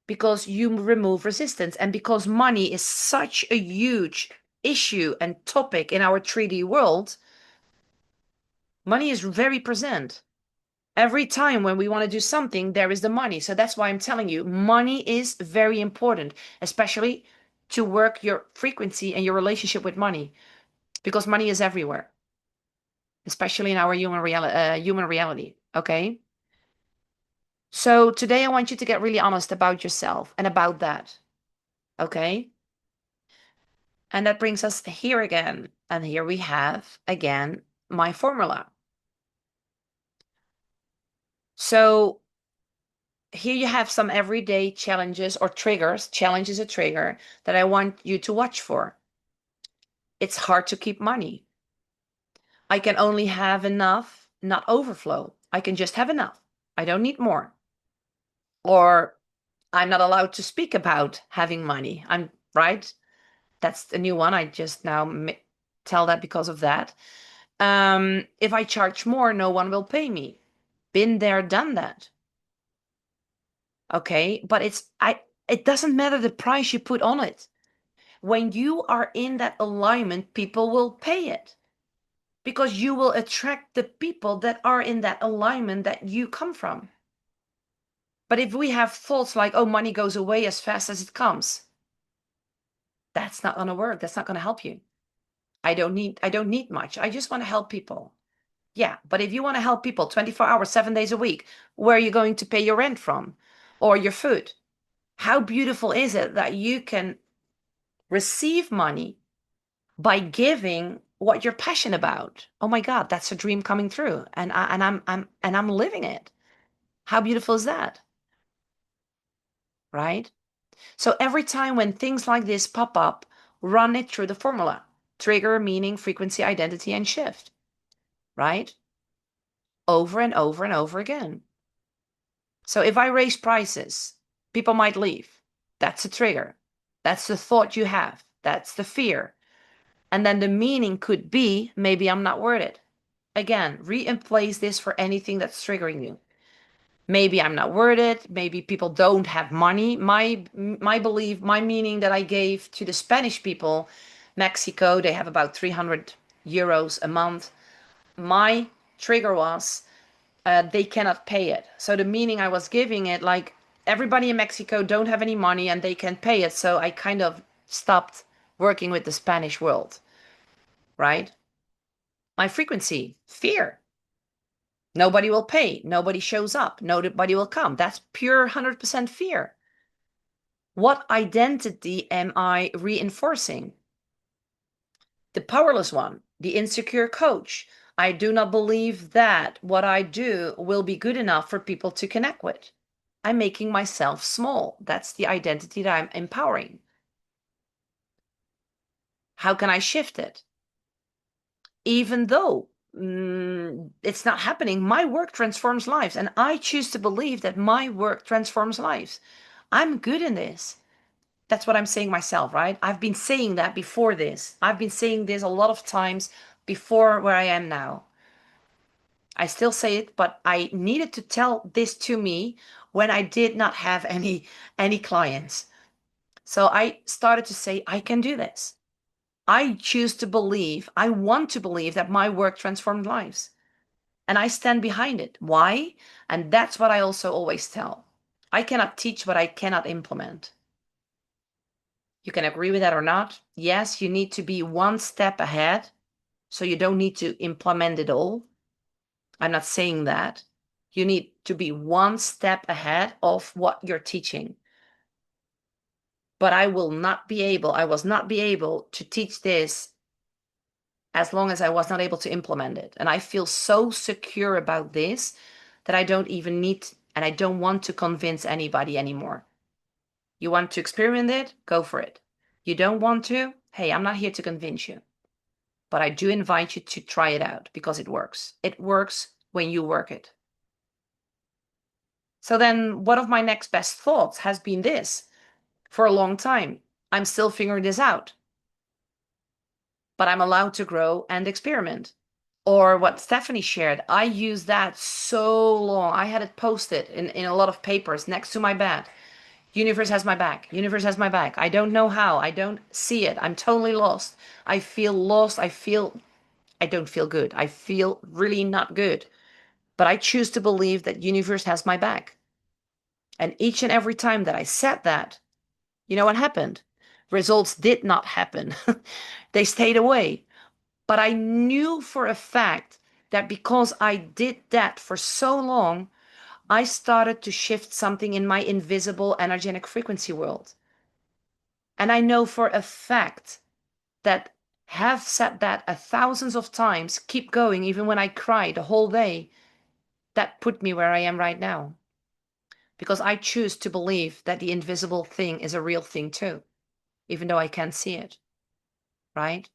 because you remove resistance. And because money is such a huge issue and topic in our 3D world, money is very present. Every time when we want to do something, there is the money. So that's why I'm telling you, money is very important, especially to work your frequency and your relationship with money, because money is everywhere, especially in our human reality. Okay. So today I want you to get really honest about yourself and about that. Okay. And that brings us here again. And here we have again my formula. So here you have some everyday challenges or triggers. Challenge is a trigger that I want you to watch for. It's hard to keep money. I can only have enough, not overflow. I can just have enough. I don't need more. Or I'm not allowed to speak about having money. I'm right. That's the new one. I just now tell that because of that. If I charge more, no one will pay me. Been there, done that. Okay, but it doesn't matter the price you put on it. When you are in that alignment, people will pay it because you will attract the people that are in that alignment that you come from. But if we have thoughts like, oh, money goes away as fast as it comes, that's not going to work. That's not going to help you. I don't need much. I just want to help people. Yeah, but if you want to help people 24 hours, 7 days a week, where are you going to pay your rent from or your food? How beautiful is it that you can receive money by giving what you're passionate about? Oh my God, that's a dream coming true, and I'm living it. How beautiful is that? Right? So every time when things like this pop up, run it through the formula. Trigger, meaning, frequency, identity, and shift. Right? Over and over and over again. So if I raise prices, people might leave. That's a trigger. That's the thought you have. That's the fear. And then the meaning could be, maybe I'm not worth it. Again, replace this for anything that's triggering you. Maybe I'm not worth it. Maybe people don't have money. My belief, my meaning that I gave to the Spanish people, Mexico, they have about 300 euros a month. My trigger was they cannot pay it. So the meaning I was giving it, like everybody in Mexico don't have any money and they can pay it. So I kind of stopped working with the Spanish world, right? My frequency, fear. Nobody will pay. Nobody shows up. Nobody will come. That's pure 100% fear. What identity am I reinforcing? The powerless one, the insecure coach. I do not believe that what I do will be good enough for people to connect with. I'm making myself small. That's the identity that I'm empowering. How can I shift it? Even though it's not happening. My work transforms lives, and I choose to believe that my work transforms lives. I'm good in this. That's what I'm saying myself, right? I've been saying that before this. I've been saying this a lot of times before where I am now. I still say it, but I needed to tell this to me when I did not have any clients. So I started to say, I can do this. I choose to believe, I want to believe that my work transformed lives. And I stand behind it. Why? And that's what I also always tell. I cannot teach what I cannot implement. You can agree with that or not. Yes, you need to be one step ahead, so you don't need to implement it all. I'm not saying that. You need to be one step ahead of what you're teaching. But I was not be able to teach this as long as I was not able to implement it. And I feel so secure about this that I don't even need and I don't want to convince anybody anymore. You want to experiment it? Go for it. You don't want to? Hey, I'm not here to convince you. But I do invite you to try it out because it works. It works when you work it. So then one of my next best thoughts has been this for a long time. I'm still figuring this out, but I'm allowed to grow and experiment. Or what Stephanie shared, I used that so long. I had it posted in a lot of papers next to my bed. Universe has my back. Universe has my back. I don't know how. I don't see it. I'm totally lost. I feel lost. I don't feel good. I feel really not good. But I choose to believe that universe has my back. And each and every time that I said that, you know what happened? Results did not happen. They stayed away. But I knew for a fact that because I did that for so long, I started to shift something in my invisible energetic frequency world. And I know for a fact that have said that a thousands of times, keep going, even when I cry the whole day, that put me where I am right now. Because I choose to believe that the invisible thing is a real thing too, even though I can't see it, right?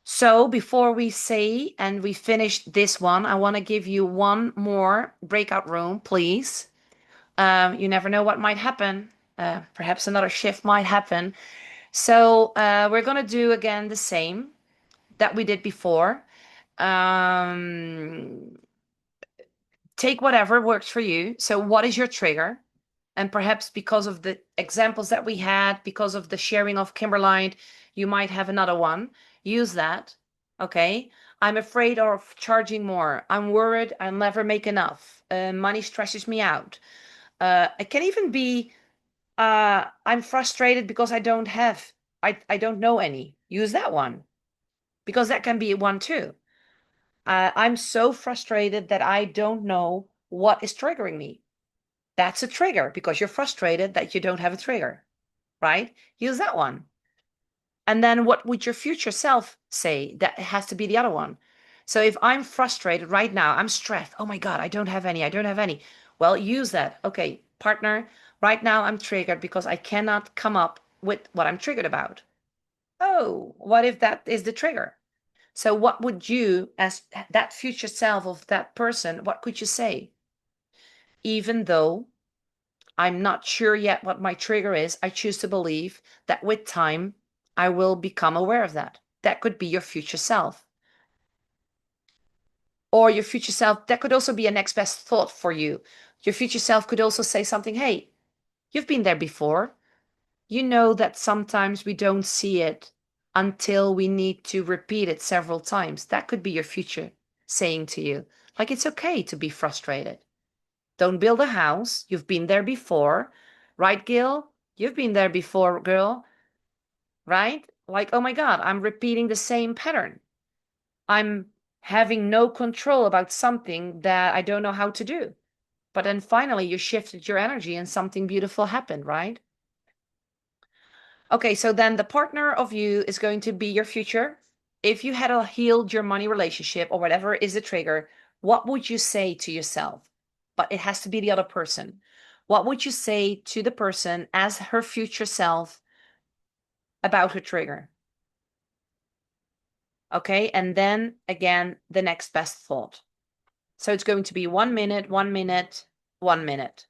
So before we say and we finish this one, I want to give you one more breakout room, please. You never know what might happen. Perhaps another shift might happen. So we're going to do again the same that we did before. Um, Take whatever works for you. So, what is your trigger? And perhaps because of the examples that we had, because of the sharing of Kimberline, you might have another one. Use that. Okay. I'm afraid of charging more. I'm worried I'll never make enough. Money stresses me out. It can even be I'm frustrated because I don't know any. Use that one because that can be one too. I'm so frustrated that I don't know what is triggering me. That's a trigger because you're frustrated that you don't have a trigger, right? Use that one. And then what would your future self say? That has to be the other one. So if I'm frustrated right now, I'm stressed. Oh my God, I don't have any. I don't have any. Well, use that. Okay, partner, right now I'm triggered because I cannot come up with what I'm triggered about. Oh, what if that is the trigger? So what would you, as that future self of that person, what could you say? Even though I'm not sure yet what my trigger is, I choose to believe that with time, I will become aware of that. That could be your future self. Or your future self, that could also be a next best thought for you. Your future self could also say something, hey, you've been there before. You know that sometimes we don't see it until we need to repeat it several times. That could be your future saying to you, like, it's okay to be frustrated. Don't build a house. You've been there before. Right, Gil? You've been there before, girl. Right? Like, oh my God, I'm repeating the same pattern. I'm having no control about something that I don't know how to do. But then finally, you shifted your energy and something beautiful happened, right? Okay, so then the partner of you is going to be your future. If you had a healed your money relationship or whatever is the trigger, what would you say to yourself? But it has to be the other person. What would you say to the person as her future self about her trigger? Okay. And then again, the next best thought. So it's going to be 1 minute, 1 minute, 1 minute.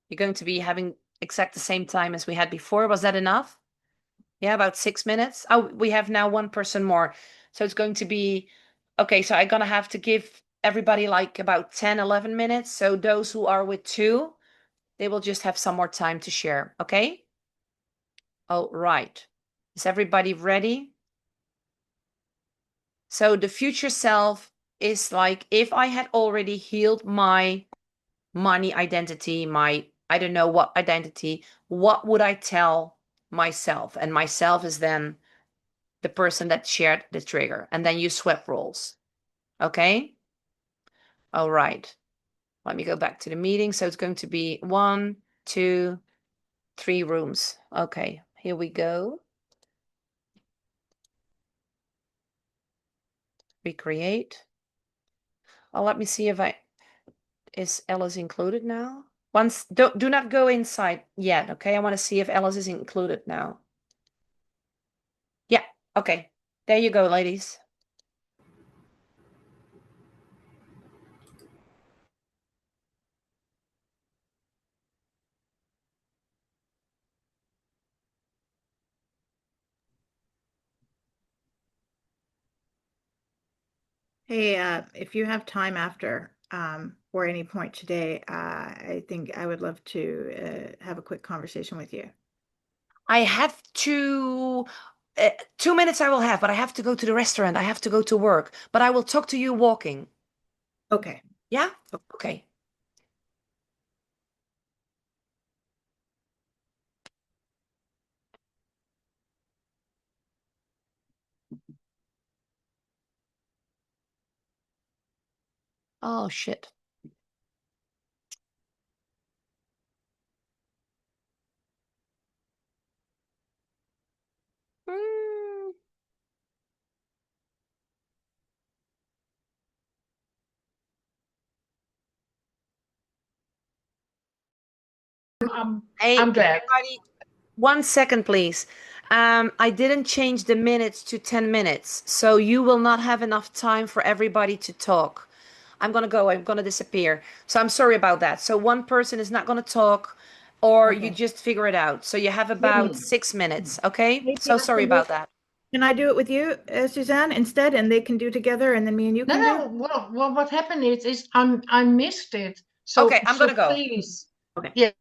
You're going to be having exact the same time as we had before. Was that enough? Yeah, about 6 minutes. Oh, we have now one person more. So it's going to be, okay, so I'm gonna have to give everybody like about 10, 11 minutes. So those who are with two, they will just have some more time to share. Okay? All right. Is everybody ready? So the future self is like if I had already healed my money identity, my I don't know what identity, what would I tell myself? And myself is then the person that shared the trigger. And then you swap roles. Okay? All right. Let me go back to the meeting. So it's going to be 1, 2, 3 rooms. Okay, here we go. Recreate. Oh, let me see if is Alice included now? Once, do not go inside yet, okay? I want to see if Alice is included now. Yeah, okay. There you go, ladies. Hey, if you have time after, or any point today, I think I would love to have a quick conversation with you. I have to 2 minutes I will have, but I have to go to the restaurant. I have to go to work, but I will talk to you walking. Okay. Yeah? Okay. Oh shit. Mm. I'm Hey, I'm glad. everybody, 1 second, please. I didn't change the minutes to 10 minutes, so you will not have enough time for everybody to talk. I'm gonna go, I'm gonna disappear. So I'm sorry about that. So one person is not gonna talk, or you Okay. just figure it out. So you have about Hey, 6 minutes, okay? Maybe So I sorry can do about that. Can I do it with you, Suzanne, instead, and they can do together, and then me and you no, can do? no. Well, what happened is I missed it. Okay, So I'm so gonna go. please, Okay. yeah.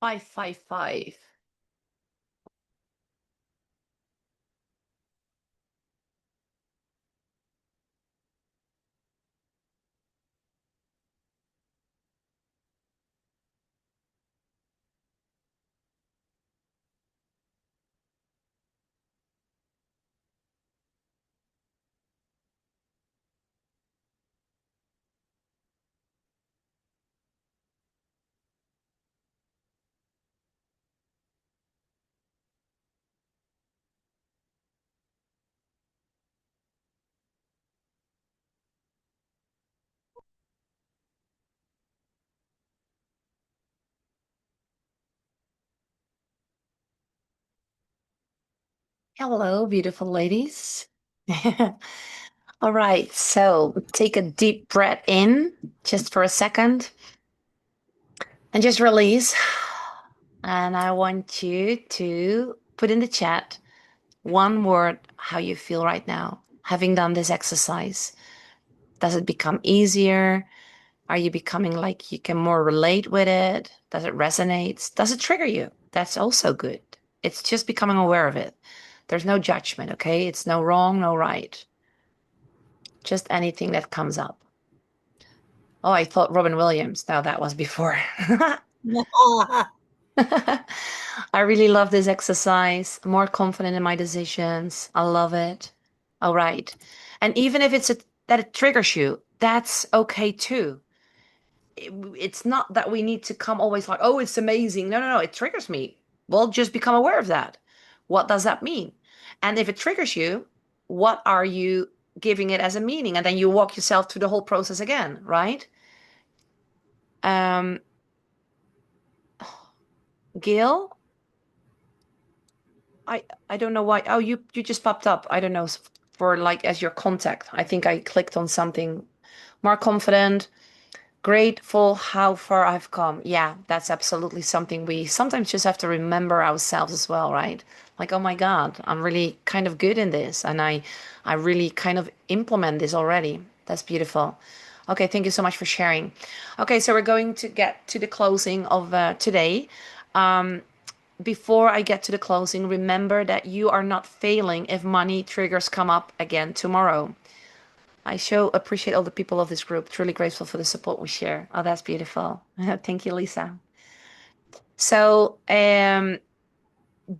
555. Hello, beautiful ladies. All right, so take a deep breath in just for a second and just release. And I want you to put in the chat one word how you feel right now, having done this exercise. Does it become easier? Are you becoming like you can more relate with it? Does it resonate? Does it trigger you? That's also good. It's just becoming aware of it. There's no judgment, okay? It's no wrong, no right. Just anything that comes up. Oh, I thought Robin Williams. No, that was before. I really love this exercise. More confident in my decisions. I love it. All right. And even if that it triggers you, that's okay too. It's not that we need to come always like, oh, it's amazing. No, no, no. It triggers me. Well, just become aware of that. What does that mean? And if it triggers you, what are you giving it as a meaning? And then you walk yourself through the whole process again, right? Um, Gail, I don't know why. Oh, you just popped up. I don't know for like as your contact. I think I clicked on something more confident. Grateful how far I've come. Yeah, that's absolutely something we sometimes just have to remember ourselves as well, right? Like, oh my God, I'm really kind of good in this, and I really kind of implement this already. That's beautiful. Okay, thank you so much for sharing. Okay, so we're going to get to the closing of today. Before I get to the closing, remember that you are not failing if money triggers come up again tomorrow. I so appreciate all the people of this group. Truly grateful for the support we share. Oh, that's beautiful. Thank you, Lisa. So,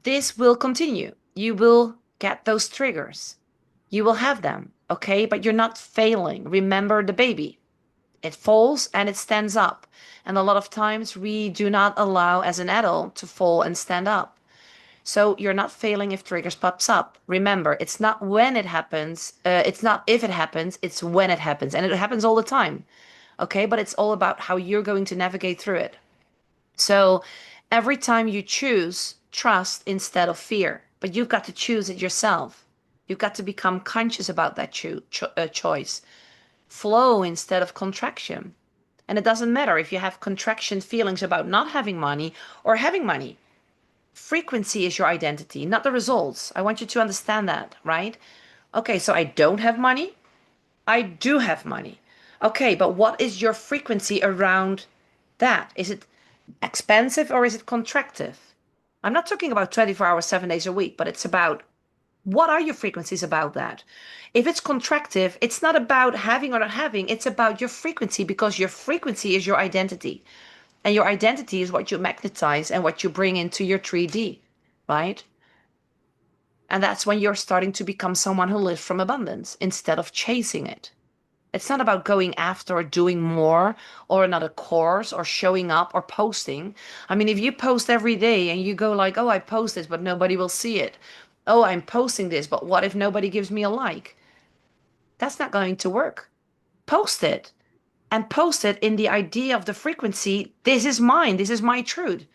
this will continue. You will get those triggers. You will have them, okay? But you're not failing. Remember the baby. It falls and it stands up. And a lot of times we do not allow as an adult to fall and stand up. So you're not failing if triggers pops up. Remember, it's not when it happens, it's not if it happens, it's when it happens. And it happens all the time. Okay, but it's all about how you're going to navigate through it. So every time you choose trust instead of fear, but you've got to choose it yourself. You've got to become conscious about that choice. Flow instead of contraction. And it doesn't matter if you have contraction feelings about not having money or having money. Frequency is your identity, not the results. I want you to understand that, right? Okay, so I don't have money. I do have money. Okay, but what is your frequency around that? Is it expensive or is it contractive? I'm not talking about 24 hours, 7 days a week, but it's about what are your frequencies about that? If it's contractive, it's not about having or not having, it's about your frequency because your frequency is your identity. And your identity is what you magnetize and what you bring into your 3D, right? And that's when you're starting to become someone who lives from abundance instead of chasing it. It's not about going after or doing more or another course or showing up or posting. I mean, if you post every day and you go like, oh, I post this, but nobody will see it. Oh, I'm posting this, but what if nobody gives me a like? That's not going to work. Post it and post it in the idea of the frequency. This is mine. This is my truth.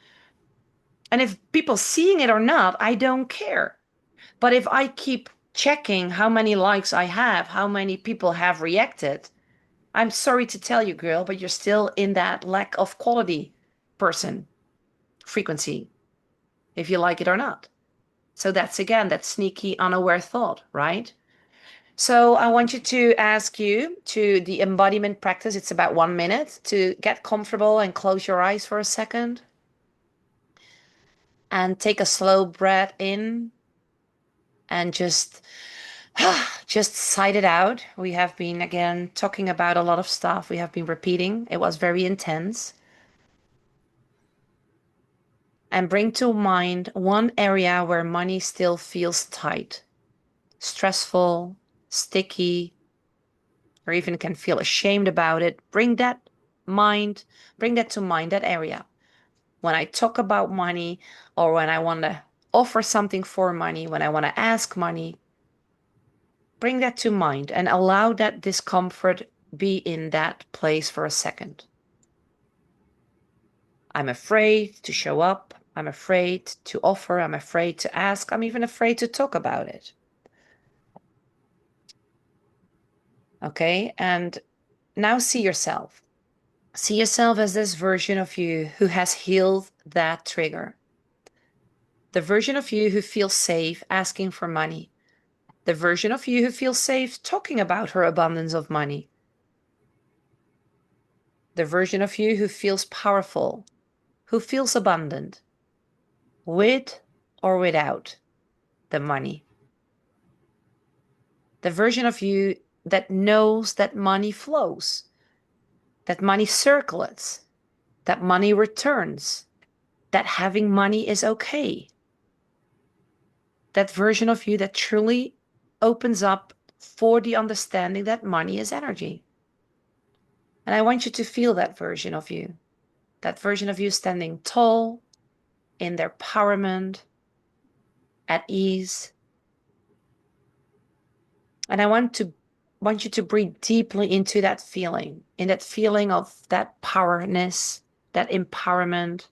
And if people seeing it or not, I don't care. But if I keep checking how many likes I have, how many people have reacted, I'm sorry to tell you, girl, but you're still in that lack of quality person frequency, if you like it or not. So that's again that sneaky, unaware thought, right? So I want you to ask you to the embodiment practice. It's about 1 minute to get comfortable and close your eyes for a second. and take a slow breath in and just sigh it out. We have been again talking about a lot of stuff. We have been repeating. It was very intense. And bring to mind one area where money still feels tight, stressful, sticky, or even can feel ashamed about it. Bring that to mind, that area. When I talk about money or when I want to offer something for money, when I want to ask money, bring that to mind and allow that discomfort be in that place for a second. I'm afraid to show up. I'm afraid to offer. I'm afraid to ask. I'm even afraid to talk about it. Okay, and now see yourself. See yourself as this version of you who has healed that trigger. The version of you who feels safe asking for money. The version of you who feels safe talking about her abundance of money. The version of you who feels powerful, who feels abundant, with or without the money. The version of you that knows that money flows, that money circulates, that money returns, that having money is okay. That version of you that truly opens up for the understanding that money is energy. And I want you to feel that version of you standing tall, in their empowerment, at ease. And I want you to breathe deeply into that feeling, in that feeling of that powerness, that empowerment.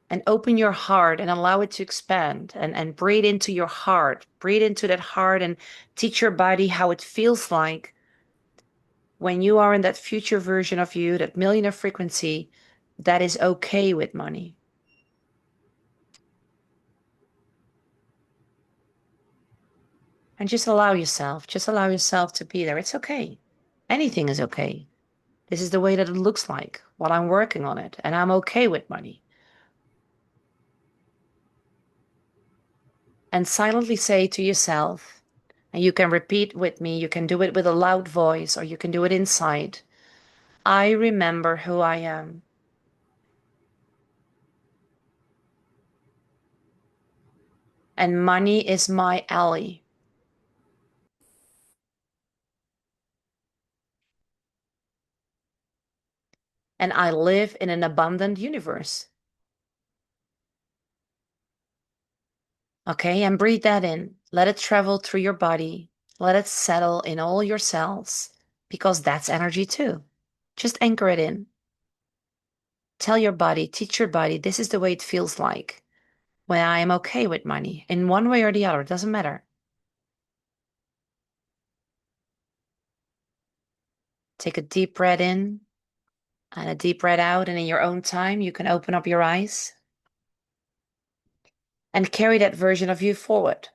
And open your heart and allow it to expand and breathe into your heart. Breathe into that heart and teach your body how it feels like when you are in that future version of you, that millionaire frequency, that is okay with money. And just allow yourself to be there. It's okay. Anything is okay. This is the way that it looks like while I'm working on it, and I'm okay with money. And silently say to yourself, and you can repeat with me, you can do it with a loud voice, or you can do it inside. I remember who I am. And money is my ally. And I live in an abundant universe. Okay, and breathe that in. Let it travel through your body. Let it settle in all your cells, because that's energy too. Just anchor it in. Tell your body, teach your body, this is the way it feels like when I am okay with money, in one way or the other, it doesn't matter. Take a deep breath in and a deep breath out, and in your own time, you can open up your eyes and carry that version of you forward.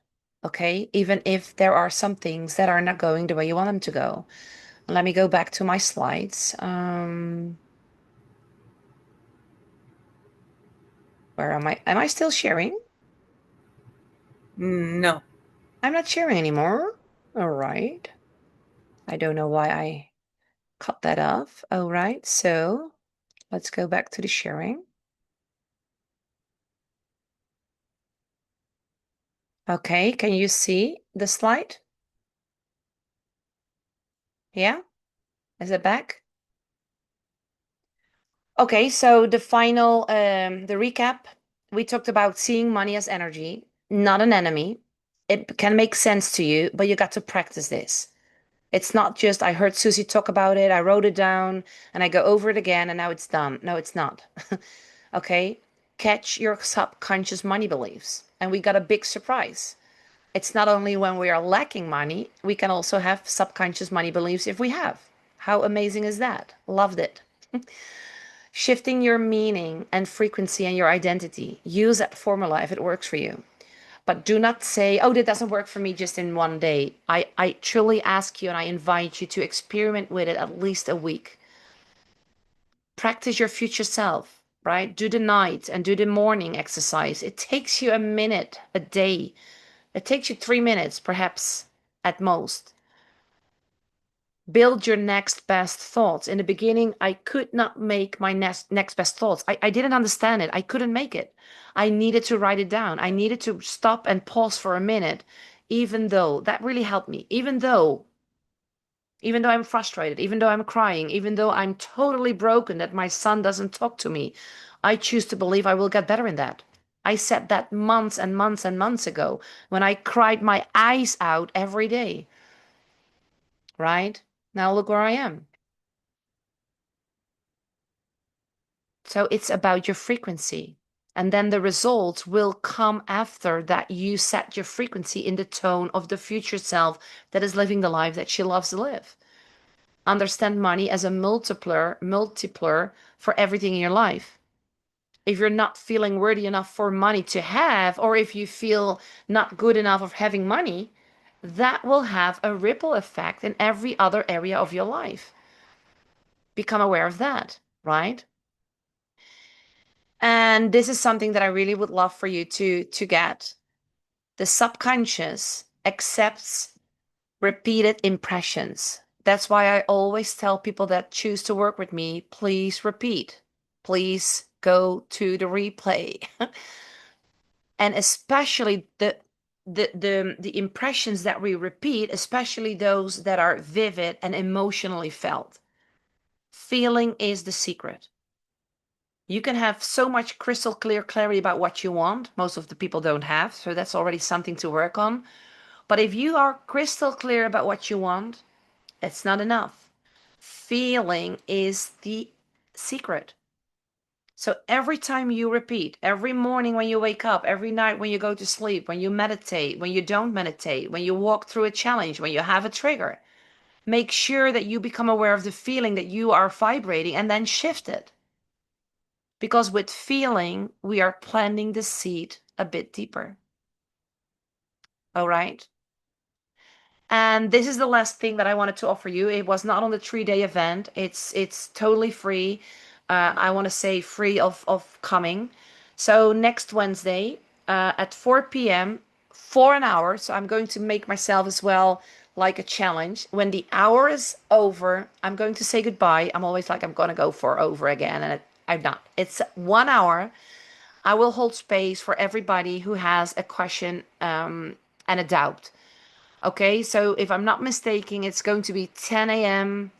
Okay, even if there are some things that are not going the way you want them to go. Let me go back to my slides. Where am I? Am I still sharing? No. I'm not sharing anymore. All right. I don't know why I cut that off. All right. So let's go back to the sharing. Okay. Can you see the slide? Yeah. Is it back? Okay. So the the recap, we talked about seeing money as energy, not an enemy. It can make sense to you, but you got to practice this. It's not just I heard Susie talk about it, I wrote it down, and I go over it again, and now it's done. No, it's not. Okay? Catch your subconscious money beliefs. And we got a big surprise. It's not only when we are lacking money, we can also have subconscious money beliefs if we have. How amazing is that? Loved it. Shifting your meaning and frequency and your identity. Use that formula if it works for you. But do not say, oh, that doesn't work for me just in one day. I truly ask you and I invite you to experiment with it at least a week. Practice your future self. right? Do the night and do the morning exercise. It takes you a minute a day. It takes you 3 minutes, perhaps at most. Build your next best thoughts. In the beginning, I could not make my next best thoughts. I didn't understand it. I couldn't make it. I needed to write it down. I needed to stop and pause for a minute, even though that really helped me. Even though I'm frustrated, even though I'm crying, even though I'm totally broken that my son doesn't talk to me, I choose to believe I will get better in that. I said that months and months and months ago when I cried my eyes out every day, right? Now look where I am. So it's about your frequency. And then the results will come after that you set your frequency in the tone of the future self that is living the life that she loves to live. Understand money as a multipler for everything in your life. If you're not feeling worthy enough for money to have, or if you feel not good enough of having money, that will have a ripple effect in every other area of your life. Become aware of that, right? And this is something that I really would love for you to get. The subconscious accepts repeated impressions. That's why I always tell people that choose to work with me, please repeat. Please go to the replay. And especially the impressions that we repeat, especially those that are vivid and emotionally felt. Feeling is the secret. You can have so much crystal clear clarity about what you want. Most of the people don't have, so that's already something to work on. But if you are crystal clear about what you want, it's not enough. Feeling is the secret. So every time you repeat, every morning when you wake up, every night when you go to sleep, when you meditate, when you don't meditate, when you walk through a challenge, when you have a trigger, make sure that you become aware of the feeling that you are vibrating and then shift it. Because with feeling, we are planting the seed a bit deeper. All right. And this is the last thing that I wanted to offer you. It was not on the 3-day event. It's totally free. I want to say free of coming. So next Wednesday at 4 p.m. for an hour. So I'm going to make myself as well like a challenge. When the hour is over, I'm going to say goodbye. I'm always like I'm going to go for over again, and I'm not. It's 1 hour. I will hold space for everybody who has a question and a doubt. Okay, so if I'm not mistaken, it's going to be 10 a.m.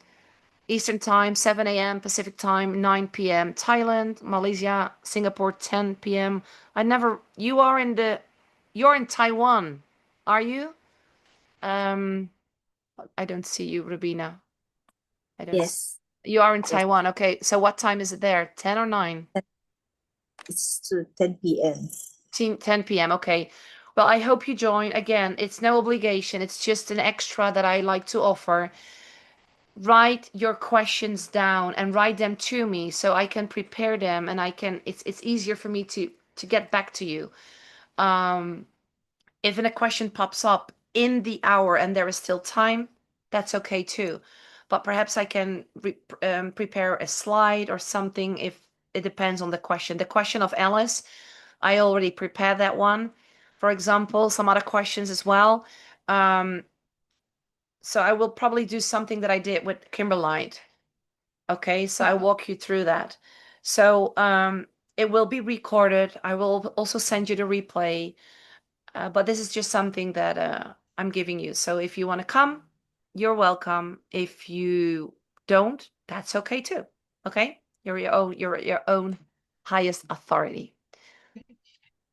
Eastern Time, 7 a.m. Pacific Time, 9 p.m. Thailand, Malaysia, Singapore, 10 p.m. You're in Taiwan, are you? Um, I don't see you, Rubina. I don't. Yes, You are in yes, Taiwan. Okay, so what time is it there? 10 or 9? it's to 10 p.m. 10 p.m. Okay. Well, I hope you join. Again, it's no obligation. It's just an extra that I like to offer. Write your questions down and write them to me so I can prepare them and it's easier for me to get back to you. Um, if a question pops up in the hour and there is still time, that's okay too. But perhaps I can prepare a slide or something if it depends on the question. The question of Alice, I already prepared that one. For example, some other questions as well. So I will probably do something that I did with Kimberlite. Okay, so I walk you through that. So it will be recorded. I will also send you the replay. But this is just something that I'm giving you. So if you want to come, you're welcome. If you don't, that's okay too. Okay? You're your own highest authority.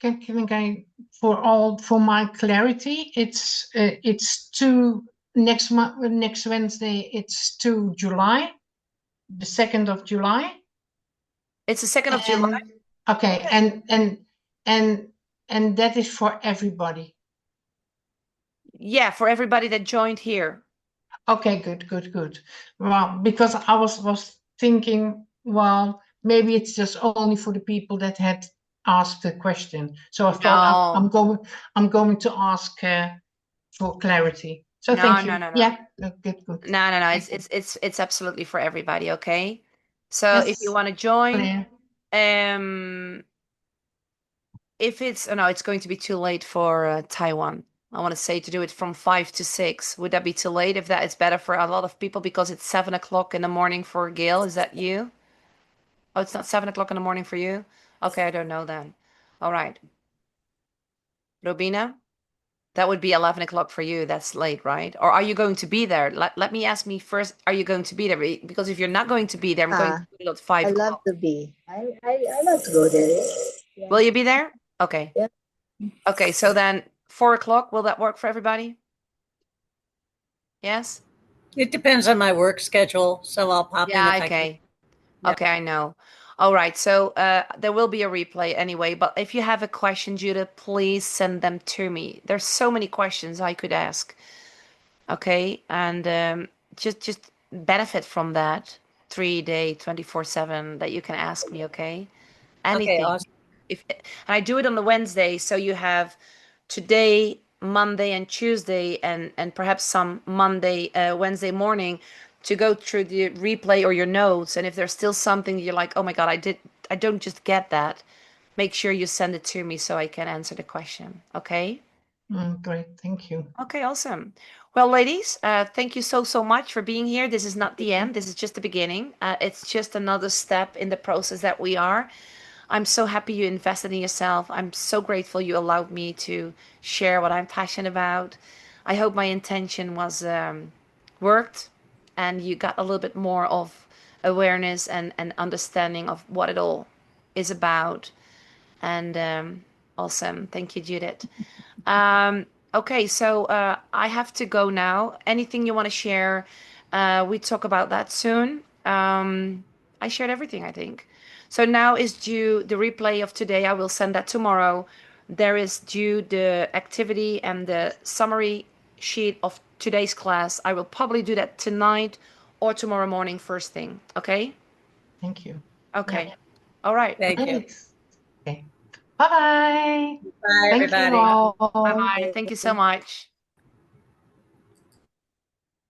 Can I, for my clarity, it's next Wednesday, it's 2 July, the 2nd of July. It's the 2nd of July. Okay, Okay. and that is for everybody. Yeah, for everybody that joined here. Okay, good. Well, because I was thinking, well, maybe it's just only for the people that had asked the question. So I thought No. I'm going to ask for clarity. So No, thank no, you. no, no. Yeah, good. No. Thank you. It's absolutely for everybody, okay? So if you Yes, want to join, clear. If it's, oh no, it's going to be too late for Taiwan. I want to say to do it from 5 to 6. Would that be too late if that is better for a lot of people because it's 7 o'clock in the morning for Gail? Is that you? Oh, it's not 7 o'clock in the morning for you? Okay, I don't know then. All right. Robina, that would be 11 o'clock for you. That's late, right? Or are you going to be there? Let me ask me first, are you going to be there? Because if you're not going to be there, I'm going to do it at 5 I love o'clock. to be. I love to go there. Yeah. Will you be there? Okay. Yeah. Okay, so then 4 o'clock, will that work for everybody? Yes? It depends on my work schedule, so I'll pop in Yeah, if I can. okay. Yeah. Okay, I know. All right, so there will be a replay anyway, but if you have a question, Judith, please send them to me. There's so many questions I could ask. Okay, and just benefit from that 3 day, 24/7 that you can ask me, okay? Okay, Anything. awesome. And I do it on the Wednesday, so you have today, Monday, and Tuesday, and perhaps some Monday, Wednesday morning to go through the replay or your notes. And if there's still something you're like, oh my God, I don't just get that, make sure you send it to me so I can answer the question. Okay? Great, thank you. Okay, awesome. Well, ladies, thank you so much for being here. This is not the end. This is just the beginning. It's just another step in the process that we are. I'm so happy you invested in yourself. I'm so grateful you allowed me to share what I'm passionate about. I hope my intention was worked and you got a little bit more of awareness and understanding of what it all is about. And awesome. Thank you, Judith. Okay, so I have to go now. Anything you want to share? We talk about that soon. I shared everything, I think. So now is due the replay of today. I will send that tomorrow. There is due the activity and the summary sheet of today's class. I will probably do that tonight or tomorrow morning first thing. Okay? Thank you. Okay. Yeah. All right. Thank you. Great. Okay. Bye-bye. Bye, Thank you everybody. all. Bye-bye. Thank you so much.